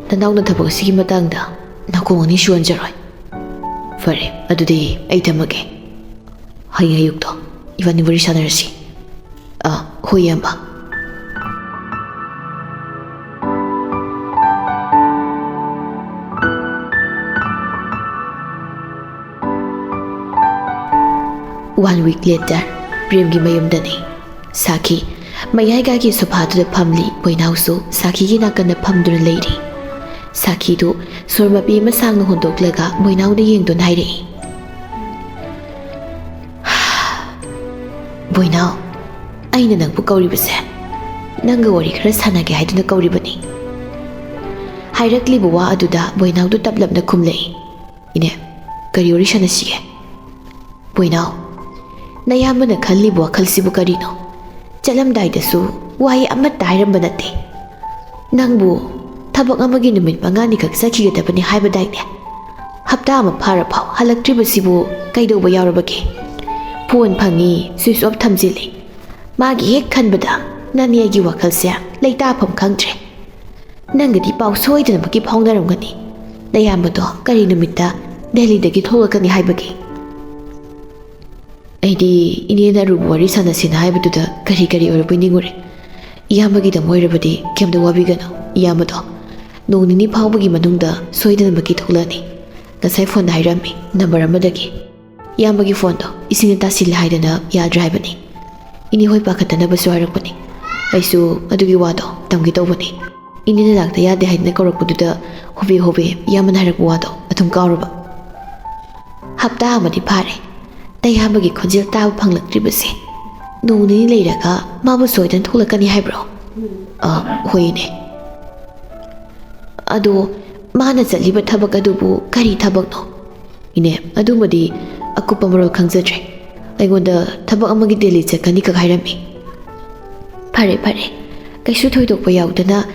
ꯅꯅꯥꯎꯅ ꯊꯕꯛ ꯑꯁꯤꯒꯤ ꯃꯇꯥꯡꯗ ꯅꯥꯀꯣꯡ ꯑꯅꯤ ꯁꯣꯟꯖꯔꯣꯏ꯫ ꯐꯔꯦ, ꯑꯗꯨꯗꯤ ꯑꯩ ꯊꯝꯃꯒꯦ꯫ ꯍꯌꯦꯡ ꯑꯌꯨꯛꯇꯣ ꯏꯕꯥꯅꯤ ꯋꯥꯔꯤ ꯁꯥꯟꯅꯔꯁꯤ꯫ ꯍꯣꯏ ꯏꯌꯥꯝꯕ꯫ One week later, ꯄ꯭ꯔꯦꯝꯒꯤ ꯃꯌꯨꯝꯗꯅꯤ꯫ ꯁꯥꯈꯤ ꯃꯌꯥꯏꯒꯥꯒꯤ ꯁꯣꯐꯥꯗꯨꯗ ꯐꯝꯂꯤ, ꯕꯣꯏꯅꯥꯎꯁꯨ ꯁꯥꯈꯤꯒꯤ ꯅꯥꯀꯟꯗ ꯐꯝꯗꯨꯅ ꯂꯩꯔꯤ꯫ ꯁꯥꯈꯤꯗꯨ ꯁꯣꯔ ꯃꯄꯤ ꯑꯃ ꯁꯥꯡꯅ ꯍꯣꯟꯗꯣꯛꯂꯒ ꯕꯣꯏꯅꯥꯎꯗ ꯌꯦꯡꯗꯨꯅ ꯍꯥꯏꯔꯛꯏ꯫ ꯕꯣꯏꯅꯥꯎ, ꯑꯩꯅ ꯅꯪꯕꯨ ꯀꯧꯔꯤꯕꯁꯦ ꯅꯪꯒ ꯋꯥꯔꯤ ꯈꯔ ꯁꯥꯟꯅꯒꯦ ꯍꯥꯏꯗꯨꯅ ꯀꯧꯔꯤꯕꯅꯤ꯫ ꯍꯥꯏꯔꯛꯂꯤꯕ ꯋꯥ ꯑꯗꯨꯗ ꯕꯣꯏꯅꯥꯎꯗꯨ ꯇꯞꯂꯞꯅ ꯈꯨꯝꯂꯛꯏ꯫ ꯏꯅꯦ, ꯀꯔꯤ ꯋꯥꯔꯤ ꯁꯥꯟꯅꯁꯤꯒꯦ? ꯕꯣꯏꯅꯥꯎ, ꯅꯌꯥꯝꯕꯅ ꯈꯜꯂꯤꯕ ꯋꯥꯈꯜꯁꯤꯕꯨ ꯀꯔꯤꯅꯣ? ꯆꯠꯂꯝꯗꯥꯏꯗꯁꯨ ꯋꯥꯍꯩ ꯑꯃꯠꯇ ꯍꯥꯏꯔꯝꯕ ꯅꯠꯇꯦ꯫ ꯅꯪꯕꯨ ꯊꯕꯛ ꯑꯃꯒꯤ ꯅꯨꯃꯤꯠ 5ꯅꯤꯈꯛ ꯆꯠꯈꯤꯒꯗꯕꯅꯤ ꯍꯥꯏꯕꯗꯥꯏꯅꯦ? ꯍꯞꯇꯥ ꯑꯃ ꯐꯥꯔꯐꯥꯎ ꯍꯜꯂꯛꯇ꯭ꯔꯤꯕꯁꯤꯕꯨ ꯀꯩꯗꯧꯕ ꯌꯥꯎꯔꯕꯒꯦ? ꯐꯣꯟ ꯐꯪꯉꯤ, ꯁ꯭ꯋꯤꯆ ꯑꯣꯐ ꯊꯝꯖꯤꯜꯂꯤ꯫ ꯃꯥꯒꯤ ꯍꯦꯛ ꯈꯟꯕꯗ ꯅꯪꯅꯤ ꯑꯩꯒꯤ ꯋꯥꯈꯜꯁꯦ ꯂꯩꯇꯥꯐꯝ ꯈꯪꯗ꯭ꯔꯦ꯫ ꯅꯪꯒꯗꯤ ꯄꯥꯎ ꯁꯣꯏꯗꯅꯃꯛꯀꯤ ꯐꯥꯎꯅꯔꯝꯒꯅꯤ꯫ ꯅꯌꯥꯝꯕꯗꯣ ꯀꯔꯤ ꯅꯨꯃꯤꯠꯇ ꯗꯦꯜꯂꯤꯗꯒꯤ ꯊꯣꯛꯂꯛꯀꯅꯤ ꯍꯥꯏꯕꯒꯦ? ꯑꯩꯗꯤ ꯏꯅꯦꯅ ꯑꯔꯨꯕ ꯋꯥꯔꯤ ꯁꯥꯟꯅꯁꯤꯅ ꯍꯥꯏꯕꯗꯨꯗ ꯀꯔꯤ ꯑꯣꯏꯔꯕꯣꯏ ꯅꯤꯡꯉꯨꯔꯦ꯫ ꯏꯌꯥꯝꯕꯒꯤꯗꯃꯛ ꯑꯣꯏꯔꯕꯗꯤ ꯀꯩꯝꯇ ꯋꯥꯕꯤꯒꯅꯨ꯫ ꯏꯌꯥꯝꯕꯗꯣ ꯅꯣꯡ ꯅꯤꯅꯤ ꯐꯥꯎꯕꯒꯤ ꯃꯅꯨꯡꯗ ꯁꯣꯏꯗꯅꯃꯛꯀꯤ ꯊꯣꯛꯂꯛꯑꯅꯤ꯫ ꯉꯁꯥꯏ ꯐꯣꯟꯗ ꯍꯥꯏꯔꯝꯃꯤ, ꯅꯝꯕꯔ ꯑꯃꯗꯒꯤ꯫ ꯏꯌꯥꯝꯕꯒꯤ ꯐꯣꯟꯗꯣ ꯏꯁꯤꯡꯅ ꯇꯥꯁꯤꯜꯂꯦ ꯍꯥꯏꯗꯅ ꯌꯥꯗ꯭ꯔꯦ ꯍꯥꯏꯕꯅꯤ꯫ ꯏꯅꯦ ꯍꯣꯏ ꯄꯥꯈꯠꯇꯅꯕꯁꯨ ꯍꯥꯏꯔꯛꯄꯅꯤ꯫ ꯑꯩꯁꯨ ꯑꯗꯨꯒꯤ ꯋꯥꯗꯣ ꯇꯝꯒꯦ ꯇꯧꯕꯅꯤ꯫ ꯏꯅꯦꯅ ꯂꯥꯛꯇ ꯌꯥꯗꯦ ꯍꯥꯏꯗꯅ ꯀꯧꯔꯛꯄꯗꯨꯗ ꯍꯣꯕꯦ ꯏꯌꯥꯝꯕꯅ ꯍꯥꯏꯔꯛꯄ ꯋꯥꯗꯣ ꯑꯗꯨꯝ ꯀꯥꯎꯔꯕ꯫ ꯍꯞꯇꯥ ꯑꯃꯗꯤ ꯐꯥꯔꯦ ꯅꯌꯥꯝꯕꯒꯤ ꯈꯣꯟꯖꯦꯜ ꯇꯥꯕ ꯐꯪꯂꯛꯇ꯭ꯔꯤꯕꯁꯦ꯫ ꯅꯣꯡ ꯅꯤꯅꯤ ꯂꯩꯔꯒ ꯃꯥꯕꯨ ꯁꯣꯏꯗꯅ ꯊꯣꯛꯂꯛꯀꯅꯤ ꯍꯥꯏꯕ꯭ꯔꯣ? ꯍꯣꯏ ꯏꯅꯦ꯫ ꯑꯗꯣ ꯃꯥꯅ ꯆꯠꯂꯤꯕ ꯊꯕꯛ ꯑꯗꯨꯕꯨ ꯀꯔꯤ ꯊꯕꯛꯅꯣ? ꯏꯅꯦ, ꯑꯗꯨꯃꯗꯤ ꯑꯀꯨꯞꯄ ꯃꯔꯣꯜ ꯈꯪꯖꯗ꯭ꯔꯦ꯫ ꯑꯩꯉꯣꯟꯗ ꯊꯕꯛ ꯑꯃꯒꯤ ꯗꯦꯜꯂꯤ ꯆꯠꯀꯅꯤ ꯈꯛ ꯍꯥꯏꯔꯝꯃꯤ꯫ ꯐꯔꯦ, ꯀꯩꯁꯨ ꯊꯣꯏꯗꯣꯛꯄ ꯌꯥꯎꯗꯅ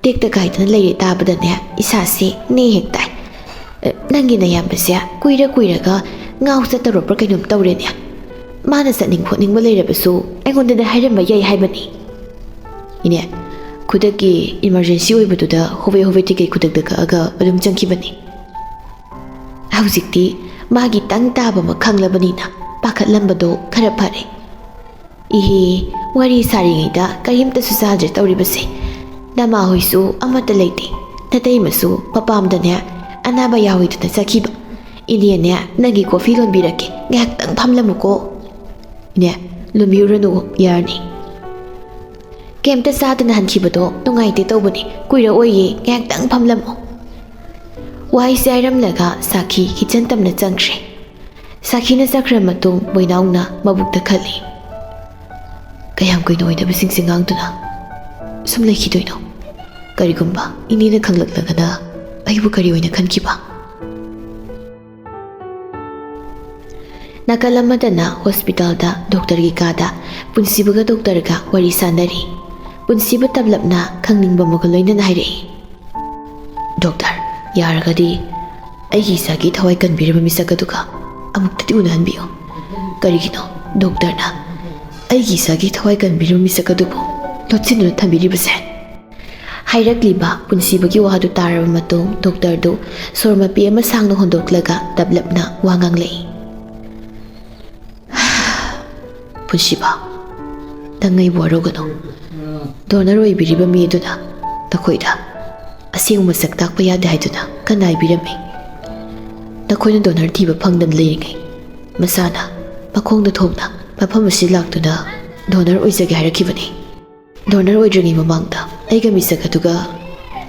ꯇꯦꯛꯇ ꯀꯥꯏꯗꯅ ꯂꯩꯔꯦ ꯇꯥꯕꯗꯅꯦ ꯏꯁꯥꯁꯦ ꯅꯦ ꯍꯦꯛ ꯇꯥꯏ꯫ ꯅꯪꯒꯤ ꯅꯌꯥꯝꯕꯁꯦ ꯀꯨꯏꯔꯒ ꯉꯥꯎ ꯆꯠꯇꯧꯔꯕ꯭ꯔꯥ ꯀꯩꯅꯣꯝ ꯇꯧꯔꯦꯅꯦ꯫ ꯃꯥꯅ ꯆꯠꯅꯤꯡ ꯈꯣꯠꯅꯤꯡꯕ ꯂꯩꯔꯕꯁꯨ ꯑꯩꯉꯣꯟꯗꯗꯤ ꯍꯥꯏꯔꯝꯕ ꯌꯥꯏ ꯍꯥꯏꯕꯅꯤ꯫ ꯏꯅꯦ, ꯈꯨꯗꯛꯀꯤ ꯏꯃꯥꯔꯖꯦꯟꯁꯤ ꯑꯣꯏꯕꯗꯨꯗ ꯍꯣꯕꯦ ꯇꯤꯀꯦꯠ ꯈꯨꯗꯛꯇ ꯀꯛꯑꯒ ꯑꯗꯨꯝ ꯆꯪꯈꯤꯕꯅꯤ꯫ ꯍꯧꯖꯤꯛꯇꯤ ꯃꯥꯒꯤ ꯇꯪ ꯇꯥꯕ ꯑꯃ ꯈꯪꯂꯕꯅꯤꯅ ꯄꯥꯈꯠꯂꯝꯕꯗꯣ ꯈꯔ ꯐꯔꯦ꯫ ꯏꯍꯦ, ꯋꯥꯔꯤ ꯁꯥꯔꯤꯉꯩꯗ ꯀꯔꯤꯝꯇꯁꯨ ꯆꯥꯗ꯭ꯔꯦ ꯇꯧꯔꯤꯕꯁꯦ꯫ ꯅꯃꯥ ꯍꯣꯏꯁꯨ ꯑꯃꯠꯇ ꯂꯩꯇꯦ꯫ ꯅꯇꯩꯃꯁꯨ ꯃꯄꯥꯝꯗꯅꯦ ꯑꯅꯥꯕ ꯌꯥꯎꯏꯗꯨꯅ ꯆꯠꯈꯤꯕ꯫ ꯏꯅꯦꯅꯦ ꯅꯪꯒꯤ ꯀꯣꯐꯤ ꯂꯣꯟꯕꯤꯔꯛꯀꯦ, ꯉꯥꯏꯍꯥꯛꯇꯪ ꯐꯝꯂꯝꯃꯨꯀꯣ꯫ ꯏꯅꯦ, ꯂꯣꯟꯕꯤꯔꯨꯔꯅꯨ, ꯌꯥꯔꯅꯤ꯫ ꯀꯩꯝꯇ ꯆꯥꯗꯅ ꯍꯟꯈꯤꯕꯗꯣ ꯅꯨꯡꯉꯥꯏꯇꯦ ꯇꯧꯕꯅꯤ, ꯀꯨꯏꯔꯛꯑꯣꯏꯌꯦ, ꯉꯥꯏꯍꯥꯛꯇꯪ ꯐꯝꯂꯝꯃꯨ꯫ ꯋꯥꯍꯩꯁꯦ ꯍꯥꯏꯔꯝꯂꯒ ꯁꯥꯈꯤ ꯀꯤꯆꯟ ꯇꯝꯅ ꯆꯪꯈ꯭ꯔꯦ꯫ ꯁꯥꯈꯤꯅ ꯆꯠꯈ꯭ꯔ ꯃꯇꯨꯡ ꯕꯣꯏꯅꯥꯎꯅ ꯃꯕꯨꯛꯇ ꯈꯜꯂꯤ, ꯀꯌꯥꯝ ꯀꯨꯏꯅ ꯑꯣꯏꯗꯕꯁꯤꯡꯁꯦ ꯉꯥꯡꯗꯨꯅ ꯁꯨꯝ ꯂꯩꯈꯤꯗꯣꯏꯅꯣ? ꯀꯔꯤꯒꯨꯝꯕ ꯏꯅꯦꯅ ꯈꯪꯂꯛꯂꯒꯅ ꯑꯩꯕꯨ ꯀꯔꯤ ꯑꯣꯏꯅ ꯈꯟꯈꯤꯕ? ꯅꯥꯀꯜ ꯑꯃꯗꯅ ꯍꯣꯁꯄꯤꯇꯥꯜꯗ ꯗꯣꯛꯇꯔꯒꯤ ꯀꯥꯗ ꯄꯨꯟꯁꯤꯕꯒ ꯗꯣꯛꯇꯔꯒ ꯋꯥꯔꯤ ꯁꯥꯟꯅꯔꯤ꯫ ꯄꯨꯟꯁꯤꯕ ꯇꯞꯂꯞꯅ ꯈꯪꯅꯤꯡꯕ ꯑꯃꯒ ꯂꯣꯏꯅꯅ ꯍꯥꯏꯔꯛꯏ, ꯗꯣꯛꯇꯔ, ꯌꯥꯔꯒꯗꯤ ꯑꯩꯒꯤ ꯏꯆꯥꯒꯤ ꯊꯋꯥꯏ ꯀꯟꯕꯤꯔꯕ ꯃꯤꯁꯛ ꯑꯗꯨꯒ ꯑꯃꯨꯛꯇꯗꯤ ꯎꯅꯍꯟꯕꯤꯌꯨ꯫ ꯀꯔꯤꯒꯤꯅꯣ ꯗꯣꯛꯇꯔꯅ ꯑꯩꯒꯤ ꯏꯆꯥꯒꯤ ꯊꯋꯥꯏ ꯀꯟꯕꯤꯔꯕ ꯃꯤꯁꯛ ꯑꯗꯨꯕꯨ ꯂꯣꯠꯁꯤꯟꯗꯨꯅ ꯊꯝꯕꯤꯔꯤꯕꯁꯦ? ꯍꯥꯏꯔꯛꯂꯤꯕ ꯄꯨꯟꯁꯤꯕꯒꯤ ꯋꯥꯗꯨ ꯇꯥꯔꯕ ꯃꯇꯨꯡ ꯗꯣꯛꯇꯔꯗꯨ ꯁꯣꯔ ꯃꯄꯤ ꯑꯃ ꯁꯥꯡꯅ ꯍꯣꯟꯗꯣꯛꯂꯒ ꯇꯞꯂꯞꯅ ꯋꯥ ꯉꯥꯡꯂꯛꯏ, ꯄꯨꯟꯁꯤꯕ, ꯅꯪ ꯑꯩꯕꯨ ꯋꯥꯔꯧꯒꯅꯨ꯫ ꯗꯣꯅꯔ ꯑꯣꯏꯕꯤꯔꯤꯕ ꯃꯤ ꯑꯗꯨꯅ ꯅꯈꯣꯏꯗ ꯑꯁꯦꯡꯕ ꯃꯁꯛ ꯇꯥꯛꯄ ꯌꯥꯗꯦ ꯍꯥꯏꯗꯨꯅ ꯀꯟꯅ ꯍꯥꯏꯕꯤꯔꯝꯃꯤ꯫ ꯅꯈꯣꯏꯅ ꯗꯣꯅꯔ ꯊꯤꯕ ꯐꯪꯗꯅ ꯂꯩꯔꯤꯉꯩ ꯃꯁꯥꯅ ꯃꯈꯣꯡꯗ ꯊꯣꯡꯅ ꯃꯐꯝ ꯑꯁꯤ ꯂꯥꯛꯇꯨꯅ ꯗꯣꯅꯔ ꯑꯣꯏꯖꯒꯦ ꯍꯥꯏꯔꯛꯈꯤꯕꯅꯤ꯫ ꯗꯣꯅꯔ ꯑꯣꯏꯗ꯭ꯔꯤꯉꯩ ꯃꯃꯥꯡꯗ ꯑꯩꯒ ꯃꯤꯁꯛ ꯑꯗꯨꯒ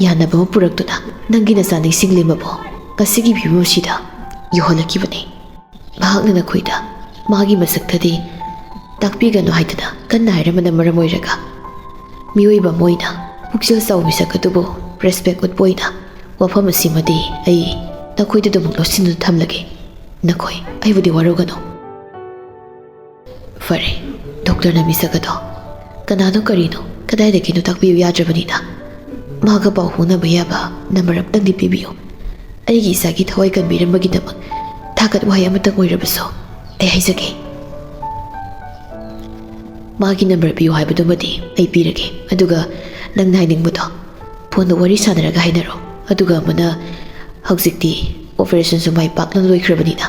ꯌꯥꯅꯕ ꯑꯃ ꯄꯨꯔꯛꯇꯨꯅ ꯅꯪꯒꯤ ꯅꯆꯥ ꯅꯤꯡꯁꯤꯡꯂꯤꯃꯕꯨ ꯉꯁꯤꯒꯤ ꯐꯤꯕꯝ ꯑꯁꯤꯗ ꯌꯧꯍꯜꯂꯛꯈꯤꯕꯅꯤ꯫ ꯃꯍꯥꯛꯅ ꯅꯈꯣꯏꯗ ꯃꯥꯒꯤ ꯃꯁꯛꯇꯗꯤ ꯇꯥꯛꯄꯤꯒꯅꯨ ꯍꯥꯏꯗꯨꯅ ꯀꯟꯅ ꯍꯥꯏꯔꯝꯕꯅ ꯃꯔꯝ ꯑꯣꯏꯔꯒ ꯃꯤꯑꯣꯏꯕ ꯑꯃ ꯑꯣꯏꯅ ꯄꯨꯛꯆꯦꯜ ꯆꯥꯎꯕ ꯃꯤꯁꯛ ꯑꯗꯨꯕꯨ ꯔꯦꯁꯄꯦꯛ ꯎꯠꯄ ꯑꯣꯏꯅ ꯋꯥꯐꯝ ꯑꯁꯤꯃꯗꯤ ꯑꯩ ꯅꯈꯣꯏꯗꯨꯗꯃꯛ ꯂꯣꯠꯁꯤꯟꯗꯨꯅ ꯊꯝꯂꯒꯦ꯫ ꯅꯈꯣꯏ ꯑꯩꯕꯨꯗꯤ ꯋꯥꯔꯧꯒꯅꯨ꯫ ꯐꯔꯦ, ꯗꯣꯛꯇꯔꯅ ꯃꯤꯁꯛ ꯑꯗꯣ ꯀꯅꯥꯅꯣ ꯀꯔꯤꯅꯣ ꯀꯗꯥꯏꯗꯒꯤꯅꯣ ꯇꯥꯛꯄꯤꯌꯨ ꯌꯥꯗ꯭ꯔꯕꯅꯤꯅ ꯃꯥꯒ ꯄꯥꯎ ꯐꯥꯎꯅꯕ ꯌꯥꯕ ꯅꯝꯕꯔ ꯑꯃꯇꯪꯗꯤ ꯄꯤꯕꯤꯌꯨ꯫ ꯑꯩꯒꯤ ꯏꯆꯥꯒꯤ ꯊꯋꯥꯏ ꯀꯟꯕꯤꯔꯝꯕꯒꯤꯗꯃꯛ ꯊꯥꯒꯠ ꯋꯥꯍꯩ ꯑꯃꯇꯪ ꯑꯣꯏꯔꯕꯁꯨ ꯑꯩ ꯍꯥꯏꯖꯒꯦ꯫ ꯃꯥꯒꯤ ꯅꯝꯕꯔ ꯄꯤꯌꯨ ꯍꯥꯏꯕꯗꯨꯃꯗꯤ ꯑꯩ ꯄꯤꯔꯒꯦ, ꯑꯗꯨꯒ ꯅꯪꯅ ꯍꯥꯏꯅꯤꯡꯕꯗꯣ ꯐꯣꯟꯗ ꯋꯥꯔꯤ ꯁꯥꯟꯅꯔꯒ ꯍꯥꯏꯅꯔꯣ꯫ ꯑꯗꯨꯒ ꯑꯃꯅ, ꯍꯧꯖꯤꯛꯇꯤ ꯑꯣꯄꯔꯦꯁꯟꯁꯨ ꯃꯥꯏ ꯄꯥꯛꯅ ꯂꯣꯏꯈ꯭ꯔꯕꯅꯤꯅ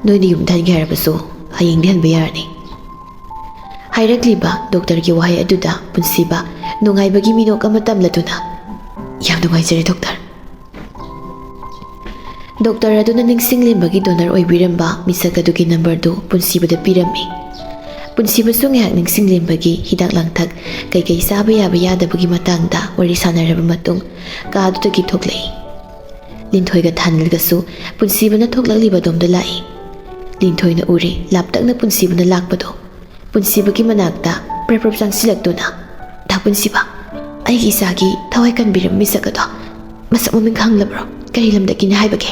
ꯅꯣꯏꯅ ꯌꯨꯝꯗ ꯍꯟꯒꯦ ꯍꯥꯏꯔꯕꯁꯨ ꯍꯌꯦꯡꯗꯤ ꯍꯟꯕ ꯌꯥꯔꯅꯤ꯫ ꯍꯥꯏꯔꯛꯂꯤꯕ ꯗꯣꯛꯇꯔꯒꯤ ꯋꯥꯍꯩ ꯑꯗꯨꯗ ꯄꯨꯟꯁꯤꯕ ꯅꯨꯡꯉꯥꯏꯕꯒꯤ ꯃꯤꯅꯣꯛ ꯑꯃ ꯇꯝꯂꯗꯨꯅ, ꯌꯥꯝ ꯅꯨꯡꯉꯥꯏꯖꯔꯦ ꯗꯣꯛꯇꯔ꯫ ꯗꯣꯛꯇꯔ ꯑꯗꯨꯅ ꯅꯤꯡꯁꯤꯡꯂꯤꯕꯒꯤ ꯗꯣꯅꯔ ꯑꯣꯏꯕꯤꯔꯝꯕ ꯃꯤꯁꯛ ꯑꯗꯨꯒꯤ ꯅꯝꯕꯔꯗꯨ ꯄꯨꯟꯁꯤꯕꯗ ꯄꯤꯔꯝꯃꯤ꯫ ꯄꯨꯟꯁꯤꯕꯁꯨ ꯉꯥꯏꯍꯥꯛ ꯅꯤꯡꯁꯤꯡꯂꯤꯕꯒꯤ ꯍꯤꯗꯥꯛ ꯂꯥꯡꯊꯛ ꯀꯩꯀꯩ ꯆꯥꯕ ꯌꯥꯕ ꯌꯥꯗꯕꯒꯤ ꯃꯇꯥꯡꯗ ꯋꯥꯔꯤ ꯁꯥꯟꯅꯔꯕ ꯃꯇꯨꯡ ꯀꯥꯗꯨꯗꯒꯤ ꯊꯣꯛꯂꯛꯏ꯫ ꯂꯤꯟꯊꯣꯏꯒ ꯊꯥꯅꯤꯜꯒꯁꯨ ꯄꯨꯟꯁꯤꯕꯅ ꯊꯣꯛꯂꯛꯂꯤꯕ ꯑꯗꯣꯝꯗ ꯂꯥꯛꯏ꯫ ꯂꯤꯟꯊꯣꯏꯅ ꯎꯔꯦ ꯂꯥꯞꯇꯛꯅ ꯄꯨꯟꯁꯤꯕꯅ ꯂꯥꯛꯄꯗꯣ, ꯄꯨꯟꯁꯤꯕꯒꯤ ꯃꯅꯥꯛꯇ ꯄ꯭ꯔꯞ ꯆꯪꯁꯤꯜꯂꯛꯇꯨꯅ ꯗꯥ ꯄꯨꯟꯁꯤꯕ ꯑꯩꯒꯤ ꯏꯆꯥꯒꯤ ꯊꯋꯥꯏ ꯀꯟꯕꯤꯔꯝ ꯃꯤꯁꯛ ꯑꯗꯣ ꯃꯁꯛ ꯃꯃꯤꯡ ꯈꯪꯂꯕ꯭ꯔꯣ? ꯀꯔꯤ ꯂꯝꯗꯒꯤꯅꯤ ꯍꯥꯏꯕꯒꯦ?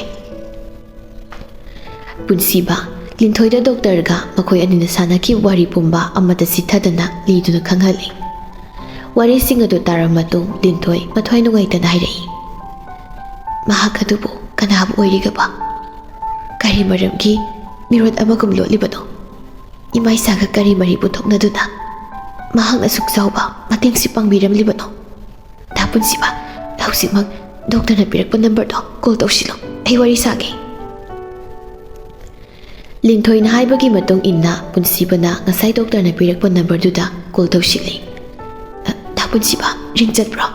ꯄꯨꯟꯁꯤꯕ ꯂꯤꯟꯊꯣꯏꯗ ꯗꯣꯛꯇꯔꯒ ꯃꯈꯣꯏ ꯑꯅꯤꯅ ꯁꯥꯟꯅꯈꯤꯕ ꯋꯥꯔꯤ ꯄꯨꯝꯕ ꯑꯃꯗ ꯆꯤꯊꯗꯅ ꯂꯤꯗꯨꯅ ꯈꯪꯍꯜꯂꯤ꯫ ꯋꯥꯔꯤꯁꯤꯡ ꯑꯗꯨ ꯇꯥꯔꯕ ꯃꯇꯨꯡ ꯂꯤꯟꯊꯣꯏ ꯃꯊ꯭ꯋꯥꯏ ꯅꯨꯡꯉꯥꯏꯇꯅ ꯍꯥꯏꯔꯛꯏ, ꯃꯍꯥꯛ ꯑꯗꯨꯕꯨ ꯀꯅꯥꯕꯨ ꯑꯣꯏꯔꯤꯒꯕ? ꯀꯔꯤ ꯃꯔꯝꯒꯤ ꯃꯤꯔꯣꯠ ꯑꯃꯒꯨꯝ ꯂꯣꯠꯂꯤꯕꯅꯣ? ꯏꯃꯥ ꯏꯆꯥꯒ ꯀꯔꯤ ꯃꯔꯤ ꯄꯨꯊꯣꯛꯅꯗꯨꯅ ꯃꯍꯥꯛꯅ ꯑꯁꯨꯛ ꯆꯥꯎꯕ ꯃꯇꯦꯡꯁꯤ ꯄꯥꯡꯕꯤꯔꯝꯂꯤꯕꯅꯣ? ꯗꯥ ꯄꯨꯟꯁꯤꯕ ꯍꯧꯖꯤꯛꯃꯛ ꯗꯣꯛꯇꯔꯅ ꯄꯤꯔꯛꯄ ꯅꯝꯕꯔꯗꯣ ꯀꯣꯜ ꯇꯧꯁꯤꯜꯂꯨ, ꯑꯩ ꯋꯥꯔꯤ ꯁꯥꯒꯦ꯫ ꯂꯤꯟꯊꯣꯏꯅ ꯍꯥꯏꯕꯒꯤ ꯃꯇꯨꯡ ꯏꯟꯅ ꯄꯨꯟꯁꯤꯕꯅ ꯉꯁꯥꯏ ꯗꯣꯛꯇꯔꯅ ꯄꯤꯔꯛꯄ ꯅꯝꯕꯔꯗꯨꯗ ꯀꯣꯜ ꯇꯧꯁꯤꯜꯂꯤ꯫ ꯗꯥ ꯄꯨꯟꯁꯤꯕ ꯔꯤꯡ ꯆꯠꯄ꯭ꯔꯣ?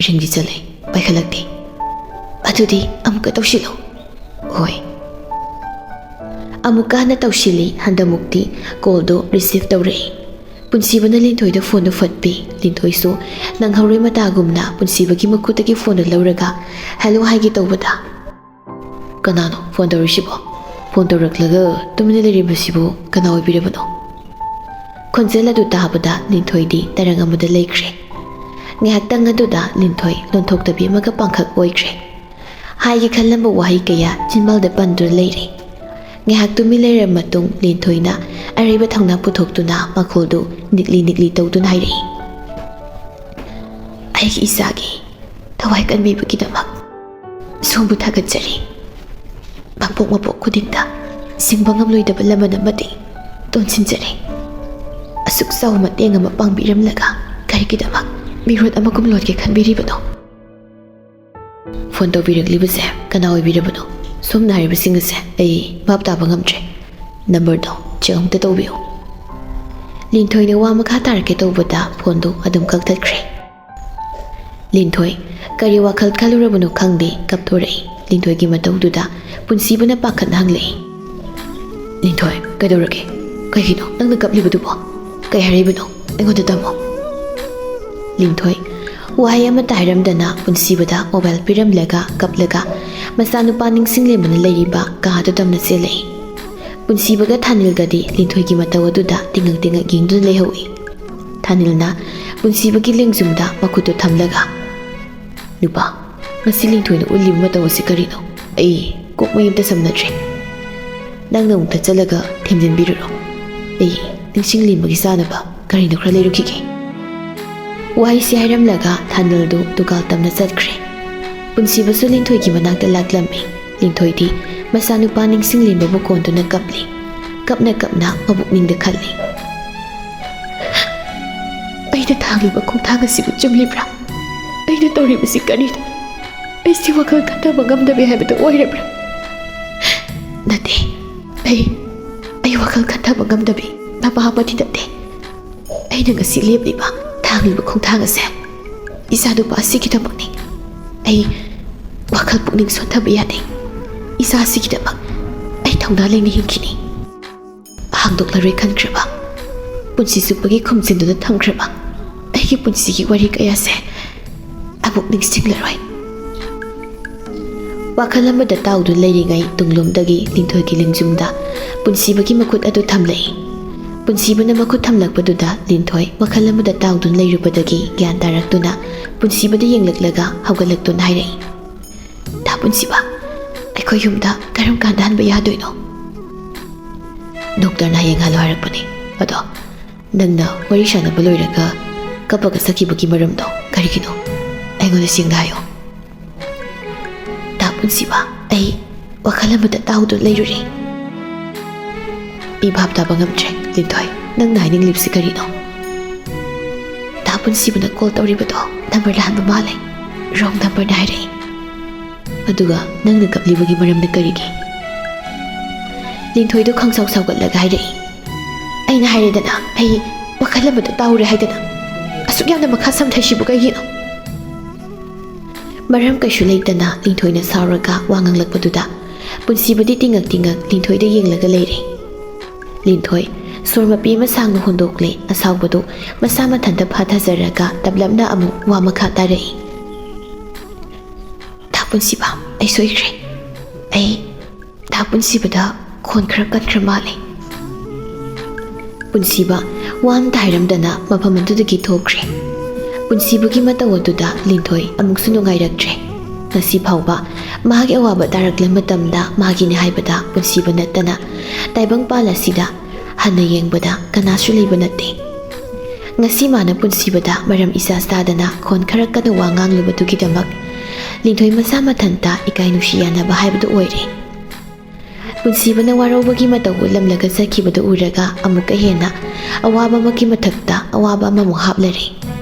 ꯔꯤꯡꯗꯤ ꯆꯠꯂꯦ, ꯄꯥꯏꯈꯠꯂꯛꯇꯦ꯫ ꯑꯗꯨꯗꯤ ꯑꯃꯨꯛꯀ ꯇꯧꯁꯤꯜꯂꯨ꯫ ꯍꯣꯏ꯫ ꯑꯃꯨꯛꯀ ꯍꯟꯅ ꯇꯧꯁꯤꯜꯂꯤ꯫ ꯍꯟꯗꯛꯃꯨꯛꯇꯤ ꯀꯣꯜꯗꯣ ꯔꯤꯁꯤꯚ ꯇꯧꯔꯛꯏ꯫ ꯄꯨꯟꯁꯤꯕꯅ ꯂꯤꯟꯊꯣꯏꯗ ꯐꯣꯟꯗꯣ ꯐꯠꯄꯤ꯫ ꯂꯤꯟꯊꯣꯏꯁꯨ ꯅꯪꯍꯧꯔꯣꯏ ꯃꯇꯥꯒꯨꯝꯅ ꯄꯨꯟꯁꯤꯕꯒꯤ ꯃꯈꯨꯠꯇꯒꯤ ꯐꯣꯟꯗꯣ ꯂꯧꯔꯒ ꯍꯦꯜꯂꯣ ꯍꯥꯏꯒꯦ ꯇꯧꯕꯗ, ꯀꯅꯥꯅꯣ ꯐꯣꯟ ꯇꯧꯔꯤꯁꯤꯕꯣ? ꯐꯣꯟ ꯇꯧꯔꯛꯂꯒ ꯇꯨꯃꯤꯟꯅ ꯂꯩꯔꯤꯕꯁꯤꯕꯨ ꯀꯅꯥ ꯑꯣꯏꯕꯤꯔꯕꯅꯣ? ꯈꯣꯟꯖꯦꯜ ꯑꯗꯨ ꯇꯥꯕꯗ ꯂꯤꯟꯊꯣꯏꯗꯤ ꯇꯔꯪ ꯑꯃꯗ ꯂꯩꯈ꯭ꯔꯦ꯫ ꯉꯥꯏꯍꯥꯛꯇꯪ ꯑꯗꯨꯗ ꯂꯤꯟꯊꯣꯏ ꯂꯣꯟꯊꯣꯛꯇꯕꯤ ꯑꯃꯒ ꯄꯥꯡꯈꯛ ꯑꯣꯏꯈ꯭ꯔꯦ꯫ ꯍꯥꯏꯒꯦ ꯈꯜꯂꯝꯕ ꯋꯥꯍꯩ ꯀꯌꯥ ꯆꯤꯟꯕꯥꯜꯗ ꯄꯟꯗꯨꯅ ꯂꯩꯔꯦ꯫ ꯉꯥꯏꯍꯥꯛ ꯇꯨꯃꯤꯟ ꯂꯩꯔꯕ ꯃꯇꯨꯡ ꯂꯤꯟꯊꯣꯏꯅ ꯑꯔꯩꯕ ꯊꯧꯅꯥ ꯄꯨꯊꯣꯛꯇꯨꯅ ꯃꯈꯣꯜꯗꯨ ꯅꯤꯛꯂꯤ ꯇꯧꯗꯨꯅ ꯍꯥꯏꯔꯛꯏ, ꯑꯩꯒꯤ ꯏꯆꯥꯒꯤ ꯊꯋꯥꯏ ꯀꯟꯕꯤꯕꯒꯤꯗꯃꯛ ꯁꯣꯝꯕꯨ ꯊꯥꯒꯠꯆꯔꯤ꯫ ꯃꯄꯣꯛ ꯈꯨꯗꯤꯡꯗ ꯁꯤꯡꯕ ꯉꯝꯂꯣꯏꯗꯕ ꯂꯃꯟ ꯑꯃꯗꯤ ꯇꯣꯟꯁꯤꯟꯖꯔꯦ꯫ ꯑꯁꯨꯛ ꯆꯥꯎꯕ ꯃꯇꯦꯡ ꯑꯃ ꯄꯥꯡꯕꯤꯔꯝꯂꯒ ꯀꯔꯤꯒꯤꯗꯃꯛ ꯃꯤꯔꯣꯠ ꯑꯃꯒꯨꯝ ꯂꯣꯠꯀꯦ ꯈꯟꯕꯤꯔꯤꯕꯅꯣ? ꯐꯣꯟ ꯇꯧꯕꯤꯔꯛꯂꯤꯕꯁꯦ ꯀꯅꯥ ꯑꯣꯏꯕꯤꯔꯕꯅꯣ? ꯁꯣꯝꯅ ꯍꯥꯏꯔꯤꯕꯁꯤꯡ ꯑꯁꯦ ꯑꯩ ꯚꯥꯞ ꯇꯥꯕ ꯉꯝꯗ꯭ꯔꯦ꯫ ꯅꯝꯕꯔꯗꯣ ꯆꯦꯛ ꯑꯃꯨꯛꯇ ꯇꯧꯕꯤꯌꯨ꯫ ꯂꯤꯟꯊꯣꯏꯅ ꯋꯥ ꯃꯈꯥ ꯇꯥꯔꯛꯀꯦ ꯇꯧꯕꯗ ꯐꯣꯟꯗꯣ ꯑꯗꯨꯝ ꯀꯛꯊꯠꯈ꯭ꯔꯦ꯫ ꯂꯤꯟꯊꯣꯏ ꯀꯔꯤ ꯋꯥꯈꯜ ꯈꯜꯂꯨꯔꯕꯅꯣ ꯈꯪꯗꯦ ꯀꯞꯊꯣꯔꯛꯏ꯫ ꯂꯤꯟꯊꯣꯏꯒꯤ ꯃꯇꯧꯗꯨꯗ ꯄꯨꯟꯁꯤꯕꯅ ꯄꯥꯈꯠꯅ ꯍꯪꯂꯛꯏ, ꯂꯤꯟꯊꯣꯏ ꯀꯩꯗꯧꯔꯒꯦ? ꯀꯩꯒꯤꯅꯣ ꯅꯪꯅ ꯀꯞꯂꯤꯕꯗꯨꯕꯣ? ꯀꯩ ꯍꯥꯏꯔꯤꯕꯅꯣ? ꯑꯩꯉꯣꯟꯗ ꯇꯝꯃꯣ꯫ ꯂꯤꯟꯊꯣꯏ ꯋꯥꯍꯩ ꯑꯃꯠꯇ ꯍꯥꯏꯔꯝꯗꯅ ꯄꯨꯟꯁꯤꯕꯗ ꯃꯣꯕꯥꯏꯜ ꯄꯤꯔꯝꯂꯒ ꯀꯞꯂꯒ ꯃꯆꯥꯅꯨꯄꯥ ꯅꯤꯡꯁꯤꯡꯂꯦꯝꯕꯅ ꯂꯩꯔꯤꯕ ꯀꯥꯗꯨ ꯇꯝꯅ ꯆꯦꯜꯂꯛꯏ꯫ ꯄꯨꯟꯁꯤꯕꯒ ꯊꯥꯅꯤꯜꯒꯗꯤ ꯂꯤꯟꯊꯣꯏꯒꯤ ꯃꯇꯧ ꯑꯗꯨꯗ ꯇꯤꯡꯉꯛ ꯌꯦꯡꯗꯨꯅ ꯂꯩꯍꯧꯏ꯫ ꯊꯥꯅꯤꯜꯅ ꯄꯨꯟꯁꯤꯕꯒꯤ ꯂꯦꯡꯖꯨꯝꯗ ꯃꯈꯨꯠꯇꯨ ꯊꯝꯂꯒ, ꯅꯨꯄꯥ ꯉꯁꯤ ꯂꯤꯟꯊꯣꯏꯅ ꯎꯠꯂꯤꯕ ꯃꯇꯧ ꯑꯁꯤ ꯀꯔꯤꯅꯣ? ꯑꯩ ꯀꯣꯛ ꯃꯌꯨꯝꯇ ꯁꯝꯅꯗ꯭ꯔꯦ꯫ ꯅꯪꯅ ꯑꯃꯨꯛꯇ ꯆꯠꯂꯒ ꯊꯦꯝꯖꯤꯟꯕꯤꯔꯨꯔꯣ꯫ ꯑꯩ ꯅꯤꯡꯁꯤꯡꯂꯦꯝꯕꯒꯤ ꯆꯥꯅꯕ ꯀꯔꯤꯅꯣ ꯈꯔ ꯂꯩꯔꯨꯈꯤꯒꯦ꯫ ꯋꯥꯍꯩꯁꯤ ꯍꯥꯏꯔꯝꯂꯒ ꯊꯥꯅꯤꯜꯗꯨ ꯗꯨꯀꯥꯜ ꯇꯝꯅ ꯆꯠꯈ꯭ꯔꯦ꯫ ꯄꯨꯟꯁꯤꯕꯁꯨ ꯂꯤꯟꯊꯣꯏꯒꯤ ꯃꯅꯥꯛꯇ ꯂꯥꯛꯂꯝꯃꯤ꯫ ꯂꯤꯟꯊꯣꯏꯗꯤ ꯃꯆꯥꯅꯨꯄꯥ ꯅꯤꯡꯁꯤꯡꯂꯦꯝꯕꯕꯨ ꯀꯣꯟꯗꯨꯅ ꯀꯞꯂꯤ꯫ ꯀꯞꯅ ꯃꯕꯨꯛꯅꯤꯡꯗ ꯈꯜꯂꯤ, ꯑꯩꯅ ꯊꯥꯡꯂꯤꯕ ꯈꯣꯡꯊꯥꯡ ꯑꯁꯤꯕꯨ ꯆꯨꯝꯂꯤꯕ꯭ꯔꯥ? ꯑꯩꯅ ꯇꯧꯔꯤꯕꯁꯤ ꯀꯔꯤꯅꯣ? ꯑꯩꯁꯤ ꯋꯥꯈꯜ ꯈꯟꯊꯕ ꯉꯝꯗꯕꯤ ꯍꯥꯏꯕꯗꯨ ꯑꯣꯏꯔꯕ꯭ꯔꯥ? ꯅꯠꯇꯦ, ꯑꯩ ꯋꯥꯈꯜ ꯈꯟꯊꯕ ꯉꯝꯗꯕꯤ ꯃꯄꯥ ꯑꯃꯗꯤ ꯅꯠꯇꯦ꯫ ꯑꯩꯅ ꯉꯁꯤ ꯂꯦꯞꯂꯤꯕ ꯊꯥꯡꯂꯤꯕ ꯈꯣꯡꯊꯥꯡ ꯑꯁꯦ ꯏꯆꯥꯅꯨꯄꯥ ꯑꯁꯤꯒꯤꯗꯃꯛꯅꯤ꯫ ꯑꯩ ꯋꯥꯈꯜ ꯄꯨꯛꯅꯤꯡ ꯁꯣꯟꯊꯕ ꯌꯥꯗꯦ꯫ ꯏꯆꯥ ꯑꯁꯤꯒꯤꯗꯃꯛ ꯑꯩ ꯊꯧꯅꯥ ꯂꯩꯅ ꯍꯤꯡꯈꯤꯅꯤ꯫ ꯍꯥꯡꯗꯣꯛꯂꯔꯣꯏ ꯈꯟꯈ꯭ꯔꯕ, ꯄꯨꯟꯁꯤ ꯆꯨꯞꯄꯒꯤ ꯈꯨꯝꯖꯤꯟꯗꯨꯅ ꯊꯝꯈ꯭ꯔꯕ ꯑꯩꯒꯤ ꯄꯨꯟꯁꯤꯒꯤ ꯋꯥꯔꯤ ꯀꯌꯥꯁꯦ ꯑꯃꯨꯛ ꯅꯤꯡꯁꯤꯡꯂꯔꯣꯏ꯫ ꯋꯥꯈꯜ ꯑꯃꯗ ꯇꯥꯎꯗꯨꯅ ꯂꯩꯔꯤꯉꯩ ꯇꯨꯡꯂꯣꯝꯗꯒꯤ ꯂꯤꯟꯊꯣꯏꯒꯤ ꯂꯦꯡꯖꯨꯝꯗ ꯄꯨꯟꯁꯤꯕꯒꯤ ꯃꯈꯨꯠ ꯑꯗꯨ ꯊꯝꯂꯛꯏ꯫ ꯄꯨꯟꯁꯤꯕꯅ ꯃꯈꯨꯠ ꯊꯝꯂꯛꯄꯗꯨꯗ ꯂꯤꯟꯊꯣꯏ ꯋꯥꯈꯜ ꯑꯃꯗ ꯇꯥꯎꯗꯨꯅ ꯂꯩꯔꯨꯕꯗꯒꯤ ꯒ꯭ꯌꯥꯟ ꯇꯥꯔꯛꯇꯨꯅ ꯄꯨꯟꯁꯤꯕꯗ ꯌꯦꯡꯂꯛꯂꯒ ꯍꯧꯒꯠꯂꯛꯇꯨꯅ ꯍꯥꯏꯔꯛꯏ, ꯗꯥ ꯄꯨꯟꯁꯤꯕ ꯑꯩꯈꯣꯏ ꯌꯨꯝꯗ ꯀꯔꯝ ꯀꯥꯟꯗ ꯍꯟꯕ ꯌꯥꯗꯣꯏꯅꯣ? ꯗꯣꯛꯇꯔꯅ ꯍꯌꯦꯡ ꯍꯜꯂꯣ ꯍꯥꯏꯔꯛꯄꯅꯤ꯫ ꯑꯗꯣ ꯅꯪꯅ ꯋꯥꯔꯤ ꯁꯥꯟꯅꯕ ꯂꯣꯏꯔꯒ ꯀꯞꯄꯒ ꯆꯠꯈꯤꯕꯒꯤ ꯃꯔꯝꯗꯣ ꯀꯔꯤꯒꯤꯅꯣ? ꯑꯩꯉꯣꯟꯗ ꯁꯦꯡꯅ ꯍꯥꯏꯌꯣ꯫ ꯗꯥ ꯄꯨꯟꯁꯤꯕ ꯑꯩ ꯋꯥꯈꯜ ꯑꯃꯗ ꯇꯥꯎꯗꯨꯅ ꯂꯩꯔꯨꯔꯦ꯫ ꯑꯩ ꯚꯥꯞ ꯇꯥꯕ ꯉꯝꯗ꯭ꯔꯦ ꯂꯤꯟꯊꯣꯏ, ꯅꯪꯅ ꯍꯥꯏꯅꯤꯡꯂꯤꯕꯁꯤ ꯀꯔꯤꯅꯣ? ꯗꯥ ꯄꯨꯟꯁꯤꯕꯅ ꯀꯣꯜ ꯇꯧꯔꯤꯕꯗꯣ ꯅꯝꯕꯔ ꯂꯥꯟꯕ ꯃꯥꯜꯂꯦ꯫ ꯔꯣꯡ ꯅꯝꯕꯔꯅ ꯍꯥꯏꯔꯛꯏ꯫ ꯑꯗꯨꯒ ꯅꯪꯅ ꯀꯞꯂꯤꯕꯒꯤ ꯃꯔꯝꯗ ꯀꯔꯤꯒꯤ? ꯂꯤꯟꯊꯣꯏꯗꯨ ꯈꯪꯁꯥꯎ ꯁꯥꯎꯒꯠꯂꯒ ꯍꯥꯏꯔꯛꯏ, ꯑꯩꯅ ꯍꯥꯏꯔꯦꯗꯅ ꯑꯩ ꯋꯥꯈꯜ ꯑꯃꯗ ꯇꯥꯎꯔꯦ ꯍꯥꯏꯗꯅ, ꯑꯁꯨꯛ ꯌꯥꯝꯅ ꯃꯈꯥ ꯁꯝꯊꯩꯁꯤꯕꯨ ꯀꯩꯒꯤꯅꯣ? ꯃꯔꯝ ꯀꯩꯁꯨ ꯂꯩꯇꯅ ꯂꯤꯟꯊꯣꯏꯅ ꯁꯥꯎꯔꯒ ꯋꯥ ꯉꯥꯡꯂꯛꯄꯗꯨꯗ ꯄꯨꯟꯁꯤꯕꯗꯤ ꯇꯤꯡꯉꯛ ꯂꯤꯟꯊꯣꯏꯗ ꯌꯦꯡꯂꯒ ꯂꯩꯔꯦ꯫ ꯂꯤꯟꯊꯣꯏ ꯁꯣꯔ ꯃꯄꯤ ꯑꯃ ꯁꯥꯡꯅ ꯍꯣꯟꯗꯣꯛꯂꯦ꯫ ꯑꯁꯥꯎꯕꯗꯨ ꯃꯁꯥ ꯃꯊꯟꯇ ꯐꯥꯊꯖꯔꯒ ꯇꯞꯂꯞꯅ ꯑꯃꯨꯛ ꯋꯥ ꯃꯈꯥ ꯇꯥꯔꯛꯏ, ꯗꯥ ꯄꯨꯟꯁꯤꯕ ꯑꯩ ꯁꯣꯏꯈ꯭ꯔꯦ꯫ ꯑꯩ ꯗꯥ ꯄꯨꯟꯁꯤꯕꯗ ꯈꯣꯟ ꯈꯔ ꯀꯟꯈ꯭ꯔ ꯃꯥꯜꯂꯦ꯫ ꯄꯨꯟꯁꯤꯕ ꯋꯥ ꯑꯃꯇ ꯍꯥꯏꯔꯝꯗꯅ ꯃꯐꯝ ꯑꯗꯨꯗꯒꯤ ꯊꯣꯛꯈ꯭ꯔꯦ꯫ ꯄꯨꯟꯁꯤꯕꯒꯤ ꯃꯇꯧ ꯑꯗꯨꯗ ꯂꯤꯟꯊꯣꯏ ꯑꯃꯨꯛꯁꯨ ꯅꯨꯡꯉꯥꯏꯔꯛꯇ꯭ꯔꯦ꯫ ꯉꯁꯤ ꯐꯥꯎꯕ ꯃꯍꯥꯛꯀꯤ ꯑꯋꯥꯕ ꯇꯥꯔꯛꯂ ꯃꯇꯝꯗ ꯃꯥꯒꯤꯅꯤ ꯍꯥꯏꯕꯗ ꯄꯨꯟꯁꯤꯕ ꯅꯠꯇꯅ ꯇꯥꯏꯕꯪꯄꯥꯜ ꯑꯁꯤꯗ ꯍꯟꯅ ꯌꯦꯡꯕꯗ ꯀꯅꯥꯁꯨ ꯂꯩꯕ ꯅꯠꯇꯦ꯫ ꯉꯁꯤ ꯃꯥꯅ ꯄꯨꯟꯁꯤꯕꯗ ꯃꯔꯝ ꯏꯆꯥ ꯆꯥꯗꯅ ꯈꯣꯟ ꯈꯔ ꯀꯟꯅ ꯋꯥ ꯉꯥꯡꯂꯨꯕꯗꯨꯒꯤꯗꯃꯛ ꯂꯤꯟꯊꯣꯏ ꯃꯁꯥ ꯃꯊꯟꯇ ꯏꯀꯥꯏ ꯅꯨꯡꯁꯤ ꯌꯥꯅꯕ ꯍꯥꯏꯕꯗꯨ ꯑꯣꯏꯔꯦ꯫ ꯄꯨꯟꯁꯤꯕꯅ ꯋꯥꯔꯧꯕꯒꯤ ꯃꯇꯧ ꯎꯠꯂꯝꯂꯒ ꯆꯠꯈꯤꯕꯗꯨ ꯎꯔꯒ ꯑꯃꯨꯛꯀ ꯍꯦꯟꯅ ꯑꯋꯥꯕ ꯑꯃꯒꯤ ꯃꯊꯛꯇ ꯑꯋꯥꯕ ꯑꯃꯃꯨꯛ ꯍꯥꯞꯂꯔꯦ꯫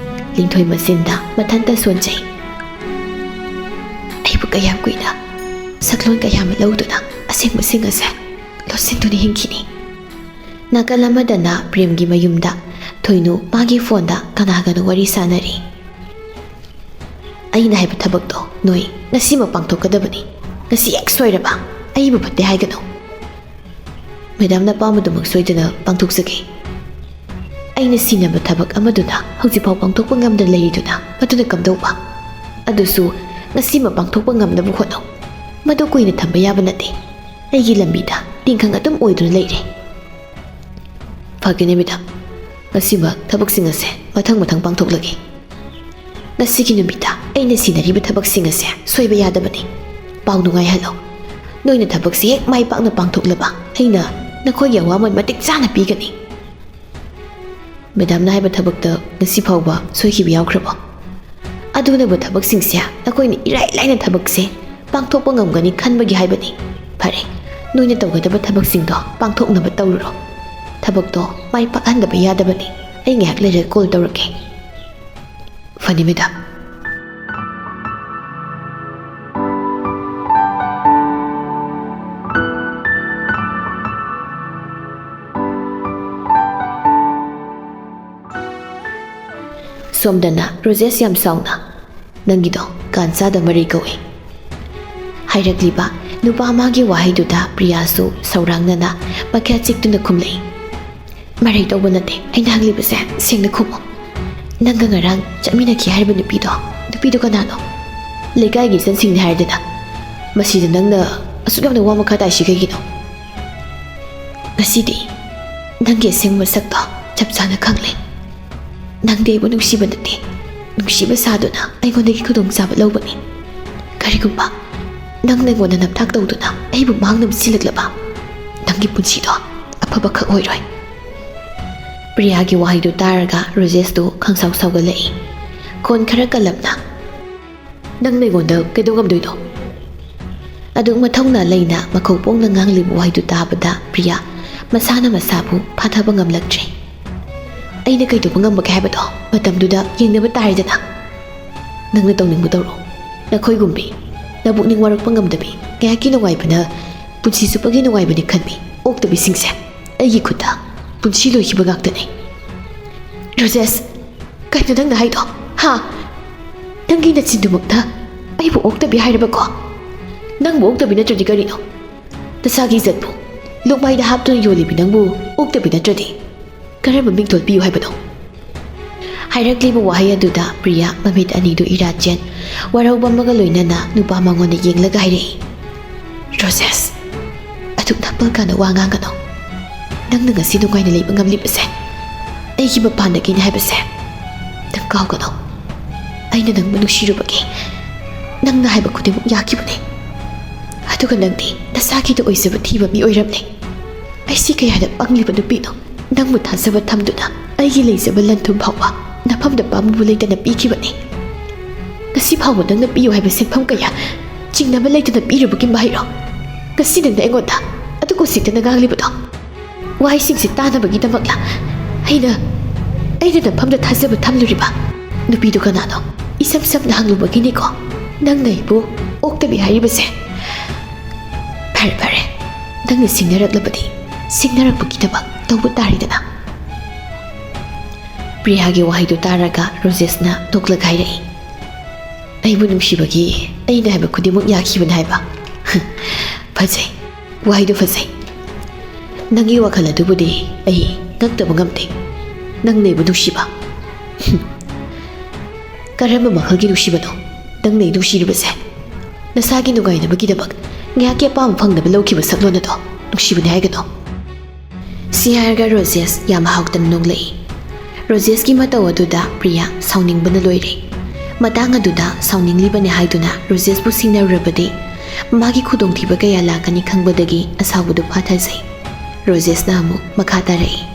ꯂꯤꯟꯊꯣꯏ ꯃꯆꯤꯟꯗ ꯃꯊꯟꯇ ꯁꯣꯟꯖꯩ꯫ ꯑꯩꯕꯨ ꯀꯌꯥꯝ ꯀꯨꯏꯅ ꯁꯛꯂꯣꯟ ꯀꯌꯥ ꯑꯃ ꯂꯧꯗꯨꯅ ꯑꯁꯦꯡꯕꯁꯤꯡ ꯑꯁꯦ ꯂꯣꯠꯁꯤꯟꯗꯨꯅ ꯍꯤꯡꯈꯤꯅꯤ꯫ ꯅꯥꯀꯜ ꯑꯃꯗꯅ ꯄ꯭ꯔꯦꯝꯒꯤ ꯃꯌꯨꯝꯗ ꯊꯣꯏꯅꯨ ꯃꯥꯒꯤ ꯐꯣꯟꯗ ꯀꯅꯥꯒꯅꯣ ꯋꯥꯔꯤ ꯁꯥꯟꯅꯔꯤ꯫ ꯑꯩꯅ ꯍꯥꯏꯕ ꯊꯕꯛꯇꯣ ꯅꯣꯏ ꯉꯁꯤꯃꯛ ꯄꯥꯡꯊꯣꯛꯀꯗꯕꯅꯤ꯫ ꯉꯁꯤ ꯍꯦꯛ ꯁꯣꯏꯔꯕ ꯑꯩꯕꯨ ꯐꯠꯇꯦ ꯍꯥꯏꯒꯅꯨ꯫ ꯃꯦꯗꯥꯝꯅ ꯑꯄꯥꯝꯕꯗꯨꯃꯛ ꯁꯣꯏꯗꯅ ꯄꯥꯡꯊꯣꯛꯆꯒꯦ꯫ ꯑꯩꯅ ꯁꯤꯟꯅꯕ ꯊꯕꯛ ꯑꯃꯗꯨꯅ ꯍꯧꯖꯤꯛꯐꯥꯎ ꯄꯥꯡꯊꯣꯛꯄ ꯉꯝꯗꯅ ꯂꯩꯔꯤꯗꯨꯅ ꯃꯗꯨꯅ ꯀꯝꯗꯧꯕ? ꯑꯗꯨꯁꯨ ꯉꯁꯤꯃꯛ ꯄꯥꯡꯊꯣꯛꯄ ꯉꯝꯅꯕ ꯍꯣꯠꯅꯧ꯫ ꯃꯗꯨ ꯀꯨꯏꯅ ꯊꯝꯕ ꯌꯥꯕ ꯅꯠꯇꯦ꯫ ꯑꯩꯒꯤ ꯂꯝꯕꯤꯗ ꯇꯤꯡꯈꯪ ꯑꯗꯨꯝ ꯑꯣꯏꯗꯨꯅ ꯂꯩꯔꯦ꯫ ꯐꯒꯅꯤ ꯃꯦꯗꯥꯝ, ꯉꯁꯤꯃꯛ ꯊꯕꯛꯁꯤꯡ ꯑꯁꯦ ꯃꯊꯪ ꯄꯥꯡꯊꯣꯛꯂꯒꯦ꯫ ꯉꯁꯤꯒꯤ ꯅꯨꯃꯤꯠꯇ ꯑꯩꯅ ꯁꯤꯟꯅꯔꯤꯕ ꯊꯕꯛꯁꯤꯡ ꯑꯁꯦ ꯁꯣꯏꯕ ꯌꯥꯗꯕꯅꯤ꯫ ꯄꯥꯎ ꯅꯨꯡꯉꯥꯏꯍꯜꯂꯣ꯫ ꯅꯣꯏꯅ ꯊꯕꯛꯁꯤ ꯍꯦꯛ ꯃꯥꯏ ꯄꯥꯛꯅ ꯄꯥꯡꯊꯣꯛꯂꯕ ꯑꯩꯅ ꯅꯈꯣꯏꯒꯤ ꯑꯋꯥꯃꯟ ꯃꯇꯤꯛ ꯆꯥꯅ ꯄꯤꯒꯅꯤ꯫ ꯃꯦꯗꯥꯝꯅ ꯍꯥꯏꯕ ꯊꯕꯛꯇ ꯉꯁꯤ ꯐꯥꯎꯕ ꯁꯣꯏꯈꯤꯕ ꯌꯥꯎꯈ꯭ꯔꯕꯣ? ꯑꯗꯨꯅꯕꯨ ꯊꯕꯛꯁꯤꯡꯁꯦ ꯅꯈꯣꯏꯅ ꯏꯔꯥꯏ ꯂꯥꯏꯅ ꯊꯕꯛꯁꯦ ꯄꯥꯡꯊꯣꯛꯄ ꯉꯝꯒꯅꯤ ꯈꯟꯕꯒꯤ ꯍꯥꯏꯕꯅꯤ꯫ ꯐꯔꯦ, ꯅꯣꯏꯅ ꯇꯧꯒꯗꯕ ꯊꯕꯛꯁꯤꯡꯗꯣ ꯄꯥꯡꯊꯣꯛꯅꯕ ꯇꯧꯔꯨꯔꯣ꯫ ꯊꯕꯛꯇꯣ ꯃꯥꯏ ꯄꯥꯛꯍꯟꯗꯕ ꯌꯥꯗꯕꯅꯤ꯫ ꯑꯩ ꯉꯥꯏꯍꯥꯛ ꯂꯩꯔꯒ ꯀꯣꯜ ꯇꯧꯔꯛꯀꯦ꯫ ꯐꯅꯤ ꯃꯦꯗꯥꯝ꯫ ꯁꯣꯝꯗꯅ ꯔꯣꯖꯦꯁ ꯌꯥꯝ ꯁꯥꯎꯅ ꯅꯪꯒꯤꯗꯣ ꯀꯥꯟ ꯆꯥꯗ ꯃꯔꯩ ꯀꯧꯏ ꯍꯥꯏꯔꯛꯂꯤꯕ ꯅꯨꯄꯥ ꯑꯃꯒꯤ ꯋꯥꯍꯩꯗꯨꯗ ꯄ꯭ꯔꯤꯌꯥꯁꯨ ꯁꯧꯔꯥꯡꯅꯅ ꯃꯈ꯭ꯌꯥ ꯆꯤꯛꯇꯨꯅ ꯈꯨꯝꯂꯛꯏ꯫ ꯃꯔꯩ ꯇꯧꯕ ꯅꯠꯇꯦ, ꯑꯩꯅ ꯍꯪꯂꯤꯕꯁꯦ ꯁꯦꯡꯅ ꯈꯨꯝꯃꯨ꯫ ꯅꯪꯒ ꯉꯔꯥꯡ ꯆꯠꯃꯤꯟꯅꯈꯤ ꯍꯥꯏꯔꯤꯕ ꯅꯨꯄꯤꯗꯣ ꯀꯅꯥꯅꯣ? ꯂꯩꯀꯥꯏꯒꯤ ꯏꯆꯟꯁꯤꯡꯅꯤ ꯍꯥꯏꯔꯗꯅ ꯃꯁꯤꯗ ꯅꯪꯅ ꯑꯁꯨꯛ ꯌꯥꯝꯅ ꯋꯥ ꯃꯈꯥ ꯇꯥꯏꯁꯤ ꯀꯩꯒꯤꯅꯣ? ꯉꯁꯤꯗꯤ ꯅꯪꯒꯤ ꯑꯁꯦꯡꯕ ꯁꯛꯇꯣ ꯆꯞ ꯆꯥꯅ ꯈꯪꯂꯦ꯫ ꯅꯪꯗꯤ ꯑꯩꯕꯨ ꯅꯨꯡꯁꯤꯕ ꯅꯠꯇꯦ, ꯅꯨꯡꯁꯤꯕ ꯁꯥꯗꯨꯅ ꯑꯩꯉꯣꯟꯗꯒꯤ ꯈꯨꯗꯣꯡꯆꯥꯕ ꯂꯧꯕꯅꯤ꯫ ꯀꯔꯤꯒꯨꯝꯕ ꯅꯪꯅ ꯑꯩꯉꯣꯟꯗ ꯅꯝꯊꯥꯛ ꯇꯧꯗꯨꯅ ꯑꯩꯕꯨ ꯃꯥꯡꯅꯕ ꯁꯤꯜꯂꯛꯂꯕ ꯅꯪꯒꯤ ꯄꯨꯟꯁꯤꯗꯣ ꯑꯐꯕ ꯈꯛ ꯑꯣꯏꯔꯣꯏ꯫ ꯄ꯭ꯔꯤꯌꯥꯒꯤ ꯋꯥꯍꯩꯗꯨ ꯇꯥꯔꯒ ꯔꯣꯖꯦꯁꯇꯨ ꯈꯪꯁꯥꯎ ꯁꯥꯎꯒꯠꯂꯛꯏ꯫ ꯈꯣꯟ ꯈꯔ ꯀꯜꯂꯞꯅ ꯅꯪꯅ ꯑꯩꯉꯣꯟꯗ ꯀꯩꯗꯧ ꯉꯝꯗꯣꯏꯅꯣ? ꯑꯗꯨꯛ ꯃꯊꯧꯅꯥ ꯂꯩꯅ ꯃꯈꯧ ꯄꯣꯡꯅ ꯉꯥꯡꯂꯤꯕ ꯋꯥꯍꯩꯗꯨ ꯇꯥꯕꯗ ꯄ꯭ꯔꯤꯌꯥ ꯃꯁꯥꯅ ꯃꯁꯥꯕꯨ ꯐꯥꯊꯕ ꯉꯝꯂꯛꯇ꯭ꯔꯦ꯫ ꯑꯩꯅ ꯀꯩꯗꯧꯕ ꯉꯝꯕꯒꯦ ꯍꯥꯏꯕꯗꯣ ꯃꯇꯝꯗꯨꯗ ꯌꯦꯡꯅꯕ ꯇꯥꯔꯦꯗꯅ꯫ ꯅꯪꯅ ꯇꯧꯅꯤꯡꯕ ꯇꯧꯔꯣ꯫ ꯅꯈꯣꯏꯒꯨꯝꯕꯤ ꯅꯕꯨꯛꯅꯤꯡ ꯋꯥꯔꯛꯄ ꯉꯝꯗꯕꯤ, ꯉꯥꯏꯍꯥꯛꯀꯤ ꯅꯨꯡꯉꯥꯏꯕꯅ ꯄꯨꯟꯁꯤ ꯆꯨꯞꯄꯒꯤ ꯅꯨꯡꯉꯥꯏꯕꯅꯤ ꯈꯟꯕꯤ ꯑꯣꯛꯇꯕꯤꯁꯤꯡꯁꯦ ꯑꯩꯒꯤ ꯈꯨꯠꯇ ꯄꯨꯟꯁꯤ ꯂꯣꯏꯈꯤꯕ ꯉꯥꯛꯇꯅꯤ꯫ ꯔꯣꯖꯦꯁ, ꯀꯩꯅꯣ ꯅꯪꯅ ꯍꯥꯏꯗꯣ? ꯍꯥ? ꯅꯪꯒꯤ ꯅꯆꯤꯟꯗꯨꯃꯛꯇ ꯑꯩꯕꯨ ꯑꯣꯛꯇꯕꯤ ꯍꯥꯏꯔꯕꯀꯣ? ꯅꯪꯕꯨ ꯑꯣꯛꯇꯕꯤ ꯅꯠꯇ꯭ꯔꯗꯤ ꯀꯔꯤꯅꯣ? ꯅꯁꯥꯒꯤ ꯏꯖꯠꯄꯨ ꯂꯨꯛꯃꯥꯏꯗ ꯍꯥꯞꯇꯨꯅ ꯌꯣꯜꯂꯤꯕꯤ ꯅꯪꯕꯨ ꯑꯣꯛꯇꯕꯤ ꯅꯠꯇ꯭ꯔꯗꯤ ꯀꯔꯝꯕ ꯃꯤꯡꯊꯣꯜ ꯄꯤꯌꯨ ꯍꯥꯏꯕꯅꯣ? ꯍꯥꯏꯔꯛꯂꯤꯕ ꯋꯥꯍꯩ ꯑꯗꯨꯗ ꯄ꯭ꯔꯤꯌꯥ ꯃꯃꯤꯠ ꯑꯅꯤꯗꯨ ꯏꯔꯥꯆꯦꯟ ꯋꯥꯔꯧꯕ ꯑꯃꯒ ꯂꯣꯏꯅꯅ ꯅꯨꯄꯥ ꯃꯉꯣꯟꯗ ꯌꯦꯡꯂꯒ ꯍꯥꯏꯔꯛꯏ꯫ ꯔꯣꯖꯦꯁ, ꯑꯗꯨꯛ ꯅꯛꯄ ꯀꯥꯟꯗ ꯋꯥ ꯉꯥꯡꯒꯅꯣ꯫ ꯅꯪꯅ ꯉꯁꯤ ꯅꯨꯡꯉꯥꯏꯅ ꯂꯩꯕ ꯉꯝꯂꯤꯕꯁꯦ ꯑꯩꯒꯤ ꯃꯄꯥꯟꯗꯒꯤꯅꯤ ꯍꯥꯏꯕꯁꯦ ꯅꯪ ꯀꯥꯎꯒꯅꯣ꯫ ꯑꯩꯅ ꯅꯪꯕꯨ ꯅꯨꯡꯁꯤꯔꯨꯕꯒꯤ ꯅꯪꯅ ꯍꯥꯏꯕ ꯈꯨꯗꯤꯡꯃꯛ ꯌꯥꯈꯤꯕꯅꯤ꯫ ꯑꯗꯨꯒ ꯅꯪꯗꯤ ꯅꯁꯥꯒꯤꯗ ꯑꯣꯏꯖꯕ ꯊꯤꯕ ꯃꯤ ꯑꯣꯏꯔꯝꯂꯦ꯫ ꯑꯩꯁꯤ ꯀꯌꯥꯗ ꯄꯪꯂꯤꯕ ꯅꯨꯄꯤꯅꯣ? ꯅꯪꯕꯨ ꯊꯥꯖꯕ ꯊꯝꯗꯨꯅ ꯑꯩꯒꯤ ꯂꯩꯖꯕ ꯂꯟ ꯊꯨꯝ ꯐꯥꯎꯕ ꯅꯐꯝꯗ ꯄꯥꯝꯃꯨꯕ ꯂꯩꯇꯅ ꯄꯤꯈꯤꯕꯅꯤ꯫ ꯉꯁꯤ ꯐꯥꯎꯕ ꯅꯪꯅ ꯄꯤꯌꯨ ꯍꯥꯏꯕ ꯁꯦꯟꯐꯝ ꯀꯌꯥ ꯆꯤꯡꯅꯕ ꯂꯩꯇꯅ ꯄꯤꯔꯨꯕꯒꯤ ꯃꯍꯩꯔꯣ ꯉꯁꯤ ꯅꯪꯅ ꯑꯩꯉꯣꯟꯗ ꯑꯗꯨꯛ ꯎꯁꯤꯠꯇꯅ ꯉꯥꯡꯂꯤꯕꯗꯣ? ꯋꯥꯍꯩꯁꯤꯡꯁꯤ ꯇꯥꯅꯕꯒꯤꯗꯃꯛꯂ ꯑꯩꯅ ꯅꯐꯝꯗ ꯊꯥꯖꯕ ꯊꯝꯂꯨꯔꯤꯕ ꯅꯨꯄꯤꯗꯨ ꯀꯅꯥꯅꯣ? ꯏꯁꯝ ꯁꯝꯅ ꯍꯪꯂꯨꯕꯒꯤꯅꯤꯀꯣ ꯅꯪꯅ ꯑꯩꯕꯨ ꯑꯣꯛꯇꯕꯤ ꯍꯥꯏꯔꯤꯕꯁꯦ꯫ ꯐꯔꯦ, ꯅꯪꯅ ꯁꯤꯡꯅꯔꯛꯂꯕꯗꯤ ꯁꯤꯡꯅꯔꯛꯄꯒꯤꯗꯃꯛ ꯇꯧꯕ ꯇꯥꯔꯦꯗꯅ꯫ ꯄ꯭ꯔꯤꯌꯥꯒꯤ ꯋꯥꯍꯩꯗꯨ ꯇꯥꯔꯒ ꯔꯣꯖꯦꯁꯅ ꯅꯣꯛꯂꯒ ꯍꯥꯏꯔꯛꯏ꯫ ꯑꯩꯕꯨ ꯅꯨꯡꯁꯤꯕꯒꯤ ꯑꯩꯅ ꯍꯥꯏꯕ ꯈꯨꯗꯤꯡꯃꯛ ꯌꯥꯈꯤꯕꯅꯤ ꯍꯥꯏꯕ? ꯐꯖꯩ, ꯋꯥꯍꯩꯗꯨ ꯐꯖꯩ꯫ ꯅꯪꯒꯤ ꯋꯥꯈꯜ ꯑꯗꯨꯕꯨꯗꯤ ꯑꯩ ꯉꯛꯇꯕ ꯉꯝꯗꯦ꯫ ꯅꯪꯅ ꯑꯩꯕꯨ ꯅꯨꯡꯁꯤꯕ? ꯀꯔꯝꯕ ꯃꯈꯜꯒꯤ ꯅꯨꯡꯁꯤꯕꯅꯣ ꯅꯪꯅ ꯑꯩ ꯅꯨꯡꯁꯤꯔꯤꯕꯁꯦ? ꯅꯁꯥꯒꯤ ꯅꯨꯡꯉꯥꯏꯅꯕꯒꯤꯗꯃꯛ ꯉꯥꯏꯍꯥꯛꯀꯤ ꯑꯄꯥꯝꯕ ꯐꯪꯅꯕ ꯂꯧꯈꯤꯕ ꯁꯛꯂꯣꯟ ꯑꯗꯣ ꯅꯨꯡꯁꯤꯕꯅꯤ ꯍꯥꯏꯒꯅꯣ? ꯁꯤ ꯍꯥꯏꯔꯒ ꯔꯣꯖꯦꯁ ꯌꯥꯝ ꯍꯥꯎꯇꯅ ꯅꯣꯛꯂꯛꯏ꯫ ꯔꯣꯖꯦꯁꯀꯤ ꯃꯇꯧ ꯑꯗꯨꯗ ꯄ꯭ꯔꯤꯌꯥ ꯁꯥꯎꯅꯤꯡꯕꯅ ꯂꯣꯏꯔꯦ꯫ ꯃꯇꯥꯡ ꯑꯗꯨꯗ ꯁꯥꯎꯅꯤꯡꯂꯤꯕꯅꯤ ꯍꯥꯏꯗꯨꯅ ꯔꯣꯖꯦꯁꯄꯨ ꯁꯤꯡꯅꯔꯨꯔꯕꯗꯤ ꯃꯥꯒꯤ ꯈꯨꯗꯣꯡꯊꯤꯕ ꯀꯌꯥ ꯂꯥꯛꯀꯅꯤ ꯈꯪꯕꯗꯒꯤ ꯑꯁꯥꯎꯕꯗꯨ ꯐꯥꯊꯖꯩ꯫ ꯔꯣꯖꯦꯁꯅ ꯑꯃꯨꯛ ꯃꯈꯥ ꯇꯥꯔꯛꯏ꯫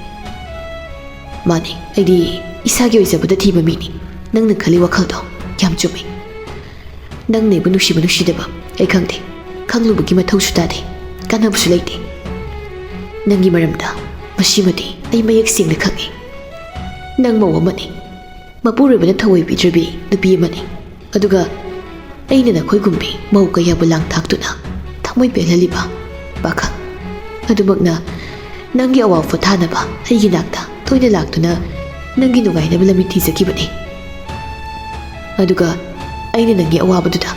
ꯃꯥꯅꯤ, ꯑꯩꯗꯤ ꯏꯁꯥꯒꯤ ꯑꯣꯏꯖꯕꯗ ꯊꯤꯕ ꯃꯤꯅꯤ꯫ ꯅꯪꯅ ꯈꯜꯂꯤ ꯋꯥꯈꯜꯗꯣ ꯌꯥꯝ ꯆꯨꯝꯃꯤ꯫ ꯅꯪꯅ ꯑꯩꯕꯨ ꯅꯨꯡꯁꯤꯕ ꯅꯨꯡꯁꯤꯗꯕ ꯑꯩ ꯈꯪꯗꯦ, ꯈꯪꯂꯨꯕꯒꯤ ꯃꯊꯧꯁꯨ ꯇꯥꯗꯦ, ꯀꯥꯟꯅꯕꯁꯨ ꯂꯩꯇꯦ꯫ ꯅꯪꯒꯤ ꯃꯔꯝꯗ ꯃꯁꯤꯃꯗꯤ ꯑꯩ ꯃꯌꯦꯛ ꯁꯦꯡꯅ ꯈꯪꯏ꯫ ꯅꯪ ꯃꯧ ꯑꯃꯅꯤ, ꯃꯄꯨꯔꯣꯏꯕꯅ ꯊꯑꯣꯏꯕꯤꯗ꯭ꯔꯕꯤ ꯅꯨꯄꯤ ꯑꯃꯅꯤ, ꯑꯗꯨꯒ ꯑꯩꯅ ꯅꯈꯣꯏꯒꯨꯝꯕꯤ ꯃꯧ ꯀꯌꯥꯕꯨ ꯂꯥꯡ ꯊꯥꯛꯇꯨꯅ ꯊꯃꯣꯏ ꯄꯦꯜꯍꯜꯂꯤꯕ ꯄꯥꯈꯪ ꯑꯗꯨꯃꯛꯅ ꯅꯪꯒꯤ ꯑꯋꯥꯕ ꯄꯣꯊꯥꯅꯕ ꯑꯩꯒꯤ ꯅꯥꯛꯇ ꯇꯣꯏꯅ ꯂꯥꯛꯇꯨꯅ ꯅꯪꯒꯤ ꯅꯨꯡꯉꯥꯏꯅꯕ ꯂꯝꯕꯤ ꯊꯤꯖꯈꯤꯕꯅꯤ꯫ ꯑꯗꯨꯒ ꯑꯩꯅ ꯅꯪꯒꯤ ꯑꯋꯥꯕꯗꯨꯗ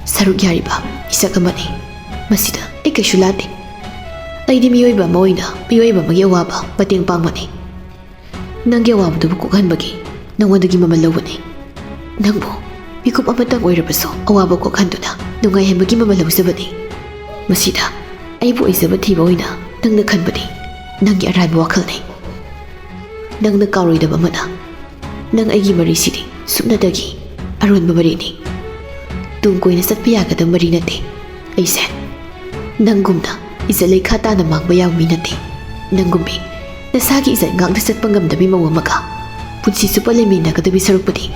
ꯁꯔꯨꯛ ꯌꯥꯔꯤꯕ ꯏꯁꯛ ꯑꯃꯅꯤ꯫ ꯃꯁꯤꯗ ꯑꯩ ꯀꯩꯁꯨ ꯂꯥꯟꯗꯦ꯫ ꯑꯩꯗꯤ ꯃꯤꯑꯣꯏꯕ ꯑꯃ ꯑꯣꯏꯅ ꯃꯤꯑꯣꯏꯕ ꯑꯃꯒꯤ ꯑꯋꯥꯕ ꯃꯇꯦꯡ ꯄꯥꯡꯕꯅꯤ꯫ ꯅꯪꯒꯤ ꯑꯋꯥꯕꯗꯨꯕꯨ ꯀꯣꯛꯍꯟꯕꯒꯤ ꯅꯪꯉꯣꯟꯗꯒꯤ ꯃꯃꯜ ꯂꯧꯕꯅꯤ꯫ ꯅꯪꯕꯨ ꯃꯤꯀꯨꯞ ꯑꯃꯇꯪ ꯑꯣꯏꯔꯕꯁꯨ ꯑꯋꯥꯕ ꯀꯣꯛꯍꯟꯗꯨꯅ ꯅꯨꯡꯉꯥꯏꯍꯟꯕꯒꯤ ꯃꯃꯜ ꯂꯧꯖꯕꯅꯤ꯫ ꯃꯁꯤꯗ ꯑꯩꯕꯨ ꯑꯣꯏꯖꯕ ꯊꯤꯕ ꯑꯣꯏꯅ ꯅꯪꯅ ꯈꯟꯕꯗꯤ ꯅꯪꯒꯤ ꯑꯔꯥꯟꯕ ꯋꯥꯈꯜꯅꯤ꯫ ꯅꯪꯅ ꯀꯥꯎꯔꯣꯏꯗꯕ ꯑꯃꯅ ꯅꯪ ꯑꯩꯒꯤ ꯃꯔꯤꯁꯤꯗꯤ ꯁꯨꯞꯅꯇꯒꯤ ꯑꯔꯣꯟꯕ ꯃꯔꯤꯅꯤ꯫ ꯇꯨꯡ ꯀꯣꯏꯅ ꯆꯠꯄ ꯌꯥꯒꯗꯕ ꯃꯔꯤ ꯅꯠꯇꯦ꯫ ꯑꯩꯁꯦ ꯅꯪꯒꯨꯝꯅ ꯏꯖꯠ ꯂꯩꯈꯥ ꯇꯥꯅ ꯃꯥꯡꯕ ꯌꯥꯕ ꯃꯤ ꯅꯠꯇꯦ꯫ ꯅꯪꯒꯨꯝꯕꯤ ꯅꯁꯥꯒꯤ ꯏꯖꯠ ꯉꯥꯛꯅ ꯆꯠꯄ ꯉꯝꯗꯕꯤ ꯃꯧ ꯑꯃꯒ ꯄꯨꯟꯁꯤ ꯆꯨꯞꯄ ꯂꯩꯃꯤꯟꯅꯒꯗꯕꯤ ꯁꯔꯨꯛꯄꯨꯗꯤ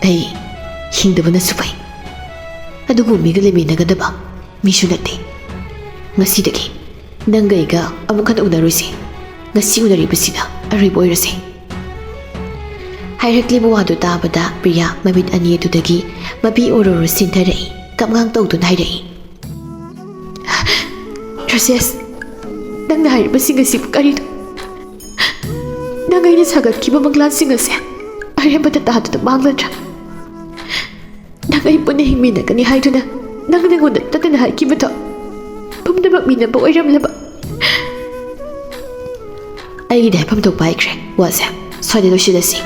ꯑꯩ ꯍꯤꯡꯗꯕꯅꯁꯨ ꯐꯩ꯫ ꯑꯗꯨꯕꯨ ꯃꯤꯒ ꯂꯩꯃꯤꯟꯅꯒꯗꯕ ꯃꯤꯁꯨ ꯅꯠꯇꯦ꯫ ꯉꯁꯤꯗꯒꯤ ꯅꯪꯒ ꯑꯩꯒ ꯑꯃꯨꯛ ꯍꯟꯅ ꯎꯅꯔꯣꯏꯁꯤ꯫ ꯉꯁꯤ ꯎꯅꯔꯤꯕꯁꯤꯅ ꯑꯔꯣꯏꯕ ꯑꯣꯏꯔꯁꯤ꯫ ꯍꯥꯏꯔꯛꯂꯤꯕ ꯋꯥꯗꯨ ꯇꯥꯕꯗ ꯄ꯭ꯔꯤꯌꯥ ꯃꯃꯤꯠ ꯑꯅꯤ ꯑꯗꯨꯗꯒꯤ ꯃꯄꯤ ꯑꯣꯔꯣꯔꯣ ꯁꯤꯟꯊꯔꯛꯏ꯫ ꯀꯞꯉꯥꯡ ꯇꯧꯗꯨꯅ ꯍꯥꯏꯔꯛꯏ꯫ ꯔꯣꯖꯦꯁ, ꯅꯪꯅ ꯍꯥꯏꯔꯤꯕꯁꯤꯡ ꯑꯁꯤꯕꯨ ꯀꯔꯤꯅꯣ? ꯅꯪ ꯑꯩꯅ ꯁꯥꯒꯠꯈꯤꯕ ꯃꯪꯂꯥꯟꯁꯤꯡ ꯑꯁꯦ ꯑꯔꯦꯝꯕꯗ ꯇꯥꯗꯨꯅ ꯃꯥꯡꯂꯗ꯭ꯔꯥ? ꯅꯪ ꯑꯩ ꯄꯨꯟꯅ ꯍꯤꯡꯃꯤꯟꯅꯒꯅꯤ ꯍꯥꯏꯗꯨꯅ ꯅꯪ ꯅꯉꯣꯟꯗ ꯇꯠꯇꯅ ꯍꯥꯏꯈꯤꯕꯗꯣ ꯄꯨꯝꯅꯃꯛ ꯃꯤꯅꯕ ꯑꯣꯏꯔꯝꯂꯕ? ꯑꯩꯒꯤꯗꯤ ꯍꯥꯏꯐꯝ ꯊꯣꯛꯄ ꯍꯥꯏꯈ꯭ꯔꯦ꯫ ꯋꯥꯁꯦ ꯁ꯭ꯋꯥꯏꯗ ꯂꯣꯏꯁꯤꯜꯂꯁꯤ꯫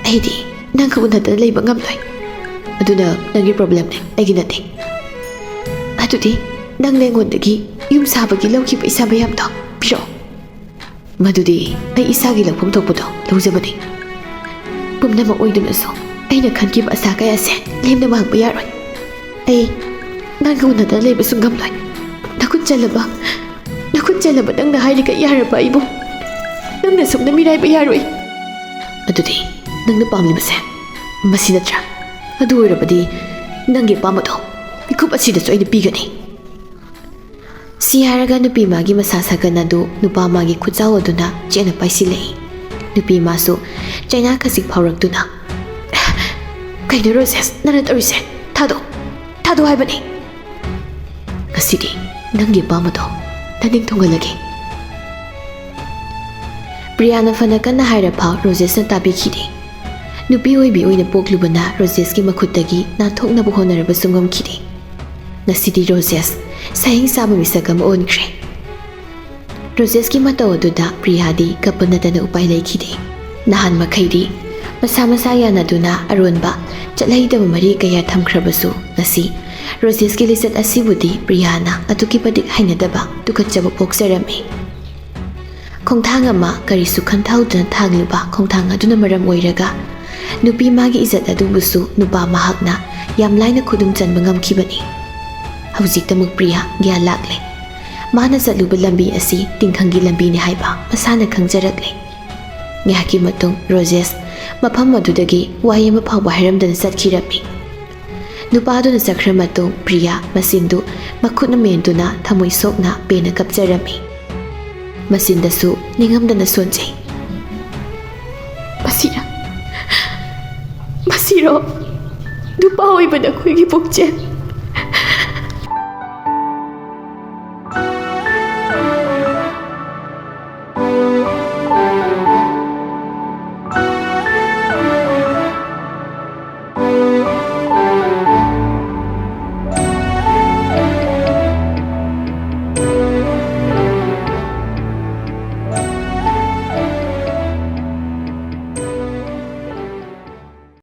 ꯑꯩꯗꯤ ꯅꯪꯒ ꯎꯅꯗꯅ ꯂꯩꯕ ꯉꯝꯂꯣꯏ꯫ ꯑꯗꯨꯅ ꯅꯪꯒꯤ ꯄ꯭ꯔꯣꯕ꯭ꯂꯦꯝꯅꯦ, ꯑꯩꯒꯤ ꯅꯠꯇꯦ꯫ ꯑꯗꯨꯗꯤ ꯅꯪꯅ ꯑꯩꯉꯣꯟꯗꯒꯤ ꯌꯨꯝ ꯁꯥꯕꯒꯤ ꯂꯧꯈꯤꯕ ꯄꯩꯁꯥ ꯃꯌꯥꯝꯗꯣ ꯄꯤꯔꯛꯑꯣ꯫ ꯃꯗꯨꯗꯤ ꯑꯩ ꯏꯁꯥꯒꯤ ꯂꯧꯐꯝ ꯊꯣꯛꯄꯗꯣ ꯂꯧꯖꯕꯅꯤ꯫ ꯄꯨꯝꯅꯃꯛ ꯑꯣꯏꯗꯨꯅꯁꯨ ꯑꯩꯅ ꯈꯟꯈꯤꯕ ꯑꯁꯥ ꯀꯌꯥꯁꯦ ꯂꯦꯝꯅ ꯃꯥꯡꯕ ꯌꯥꯔꯣꯏ꯫ ꯑꯩ ꯅꯪꯒ ꯎꯅꯗꯅ ꯂꯩꯕꯁꯨ ꯉꯝꯂꯣꯏ꯫ ꯅꯈꯨꯠ ꯆꯜꯂꯕ ꯅꯪꯅ ꯍꯥꯏꯔꯤꯒ ꯌꯥꯔꯕ ꯑꯩꯕꯨ ꯅꯪꯅ ꯁꯨꯝꯅ ꯃꯤꯔꯥꯏꯕ ꯌꯥꯔꯣꯏ꯫ ꯑꯗꯨꯗꯤ ꯅꯪꯅ ꯄꯥꯝꯂꯤꯕꯁꯦ ꯃꯁꯤ ꯅꯠꯇ꯭ꯔꯥ? ꯑꯗꯨ ꯑꯣꯏꯔꯕꯗꯤ ꯅꯪꯒꯤ ꯑꯄꯥꯝꯕꯗꯣ ꯃꯤꯀꯨꯞ ꯑꯁꯤꯗꯁꯨ ꯑꯩꯅ ꯄꯤꯒꯅꯤ꯫ ꯁꯤ ꯍꯥꯏꯔꯒ ꯅꯨꯄꯤ ꯃꯥꯒꯤ ꯃꯁꯥ ꯁꯥꯒꯟ ꯑꯗꯨ ꯅꯨꯄꯥ ꯃꯥꯒꯤ ꯈꯨꯠꯆꯥꯎ ꯑꯗꯨꯅ ꯆꯦꯠꯅ ꯄꯥꯏꯁꯤꯜꯂꯛꯏ꯫ ꯅꯨꯄꯤ ꯃꯥꯁꯨ ꯆꯩꯅꯥ ꯈꯖꯤꯛ ꯐꯥꯎꯔꯛꯇꯨꯅ, ꯀꯩꯅꯣ ꯔꯣꯖꯦꯁ, ꯅꯪꯅ ꯇꯧꯔꯤꯁꯦ? ꯊꯥꯗꯣ ꯍꯥꯏꯕꯅꯤ꯫ ꯉꯁꯤꯗꯤ ꯅꯪꯒꯤ ꯑꯄꯥꯝꯕꯗꯣ ꯅꯅꯤꯡ ꯊꯨꯡꯍꯜꯂꯒꯦ꯫ ꯄ꯭ꯔꯤꯌꯥꯅ ꯐꯅ ꯀꯟꯅ ꯍꯥꯏꯔꯐꯥꯎ ꯔꯣꯖꯦꯁꯅ ꯇꯥꯕꯤꯈꯤꯗꯦ꯫ ꯅꯨꯄꯤ ꯑꯣꯏꯕꯤ ꯑꯣꯏꯅ ꯄꯣꯛꯂꯨꯕꯅ ꯔꯣꯖꯦꯁꯀꯤ ꯃꯈꯨꯠꯇꯒꯤ ꯅꯥꯟꯊꯣꯛꯅꯕ ꯍꯣꯠꯅꯔꯕꯁꯨ ꯉꯝꯈꯤꯗꯦ꯫ ꯉꯁꯤꯗꯤ ꯔꯣꯖꯦꯁ ꯁꯥꯍꯤꯡ ꯁꯥꯕ ꯃꯤꯁꯛ ꯑꯃ ꯑꯣꯟꯈ꯭ꯔꯦ꯫ ꯔꯣꯖꯦꯁꯀꯤ ꯃꯇꯧ ꯑꯗꯨꯗ ꯄ꯭ꯔꯤꯌꯥꯗꯤ ꯀꯞꯄ ꯅꯠꯇꯅ ꯎꯄꯥꯏ ꯂꯩꯈꯤꯗꯦ꯫ ꯅꯍꯥꯟ ꯃꯈꯩꯗꯤ ꯃꯁꯥ ꯌꯥꯅꯗꯨꯅ ꯑꯔꯣꯟꯕ ꯆꯠꯍꯩꯗꯕ ꯃꯔꯤ ꯀꯌꯥ ꯊꯝꯈ꯭ꯔꯕꯁꯨ ꯉꯁꯤ ꯔꯣꯖꯦꯁꯀꯤ ꯂꯤꯆꯠ ꯑꯁꯤꯕꯨꯗꯤ ꯄ꯭ꯔꯤꯌꯥꯅ ꯑꯗꯨꯛꯀꯤ ꯃꯇꯤꯛ ꯍꯩꯅꯗꯕ ꯇꯨꯀꯠꯆꯕ ꯄꯣꯛꯆꯔꯝꯃꯤ꯫ ꯈꯣꯡꯊꯥꯡ ꯑꯃ ꯀꯔꯤꯁꯨ ꯈꯟꯊꯍꯧꯗꯅ ꯊꯥꯡꯂꯤꯕ ꯈꯣꯡꯊꯥꯡ ꯑꯗꯨꯅ ꯃꯔꯝ ꯑꯣꯏꯔꯒ ꯅꯨꯄꯤ ꯃꯥꯒꯤ ꯏꯖꯠ ꯑꯗꯨꯕꯨꯁꯨ ꯅꯨꯄꯥ ꯃꯍꯥꯛꯅ ꯌꯥꯝ ꯂꯥꯏꯅ ꯈꯨꯗꯨꯝ ꯆꯟꯕ ꯉꯝꯈꯤꯕꯅꯤ꯫ ꯍꯧꯖꯤꯛꯇꯃꯛ ꯄ꯭ꯔꯤꯌꯥ ꯒ꯭ꯌꯥꯟ ꯂꯥꯛꯂꯦ꯫ ꯃꯥꯅ ꯆꯠꯂꯨꯕ ꯂꯝꯕꯤ ꯑꯁꯤ ꯇꯤꯡꯈꯪꯒꯤ ꯂꯝꯕꯤꯅꯤ ꯍꯥꯏꯕ ꯃꯁꯥꯅ ꯈꯪꯖꯔꯛꯂꯦ꯫ ꯉꯥꯏꯍꯥꯛꯀꯤ ꯃꯇꯨꯡ ꯔꯣꯖꯦꯁ ꯃꯐꯝ ꯑꯗꯨꯗꯒꯤ ꯋꯥꯍꯩ ꯑꯃ ꯐꯥꯎꯕ ꯍꯥꯏꯔꯝꯗꯅ ꯆꯠꯈꯤꯔꯝꯃꯤ꯫ ꯅꯨꯄꯥꯗꯨꯅ ꯆꯠꯈ꯭ꯔ ꯃꯇꯨꯡ ꯄ꯭ꯔꯤꯌꯥ ꯃꯆꯤꯟꯗꯨ ꯃꯈꯨꯠꯅ ꯃꯦꯟꯗꯨꯅ ꯊꯃꯣꯏ ꯁꯣꯛꯅ ꯄꯦꯟꯅ ꯀꯞꯆꯔꯝꯃꯤ꯫ ꯃꯆꯤꯟꯗꯁꯨ ꯅꯤꯡꯉꯝꯗꯅ ꯁꯣꯟꯖꯩ꯫ ꯃꯁꯤꯔꯣ ꯅꯨꯄꯥ ꯑꯣꯏꯕ ꯅꯈꯣꯏꯒꯤ ꯄꯨꯛꯆꯦꯜ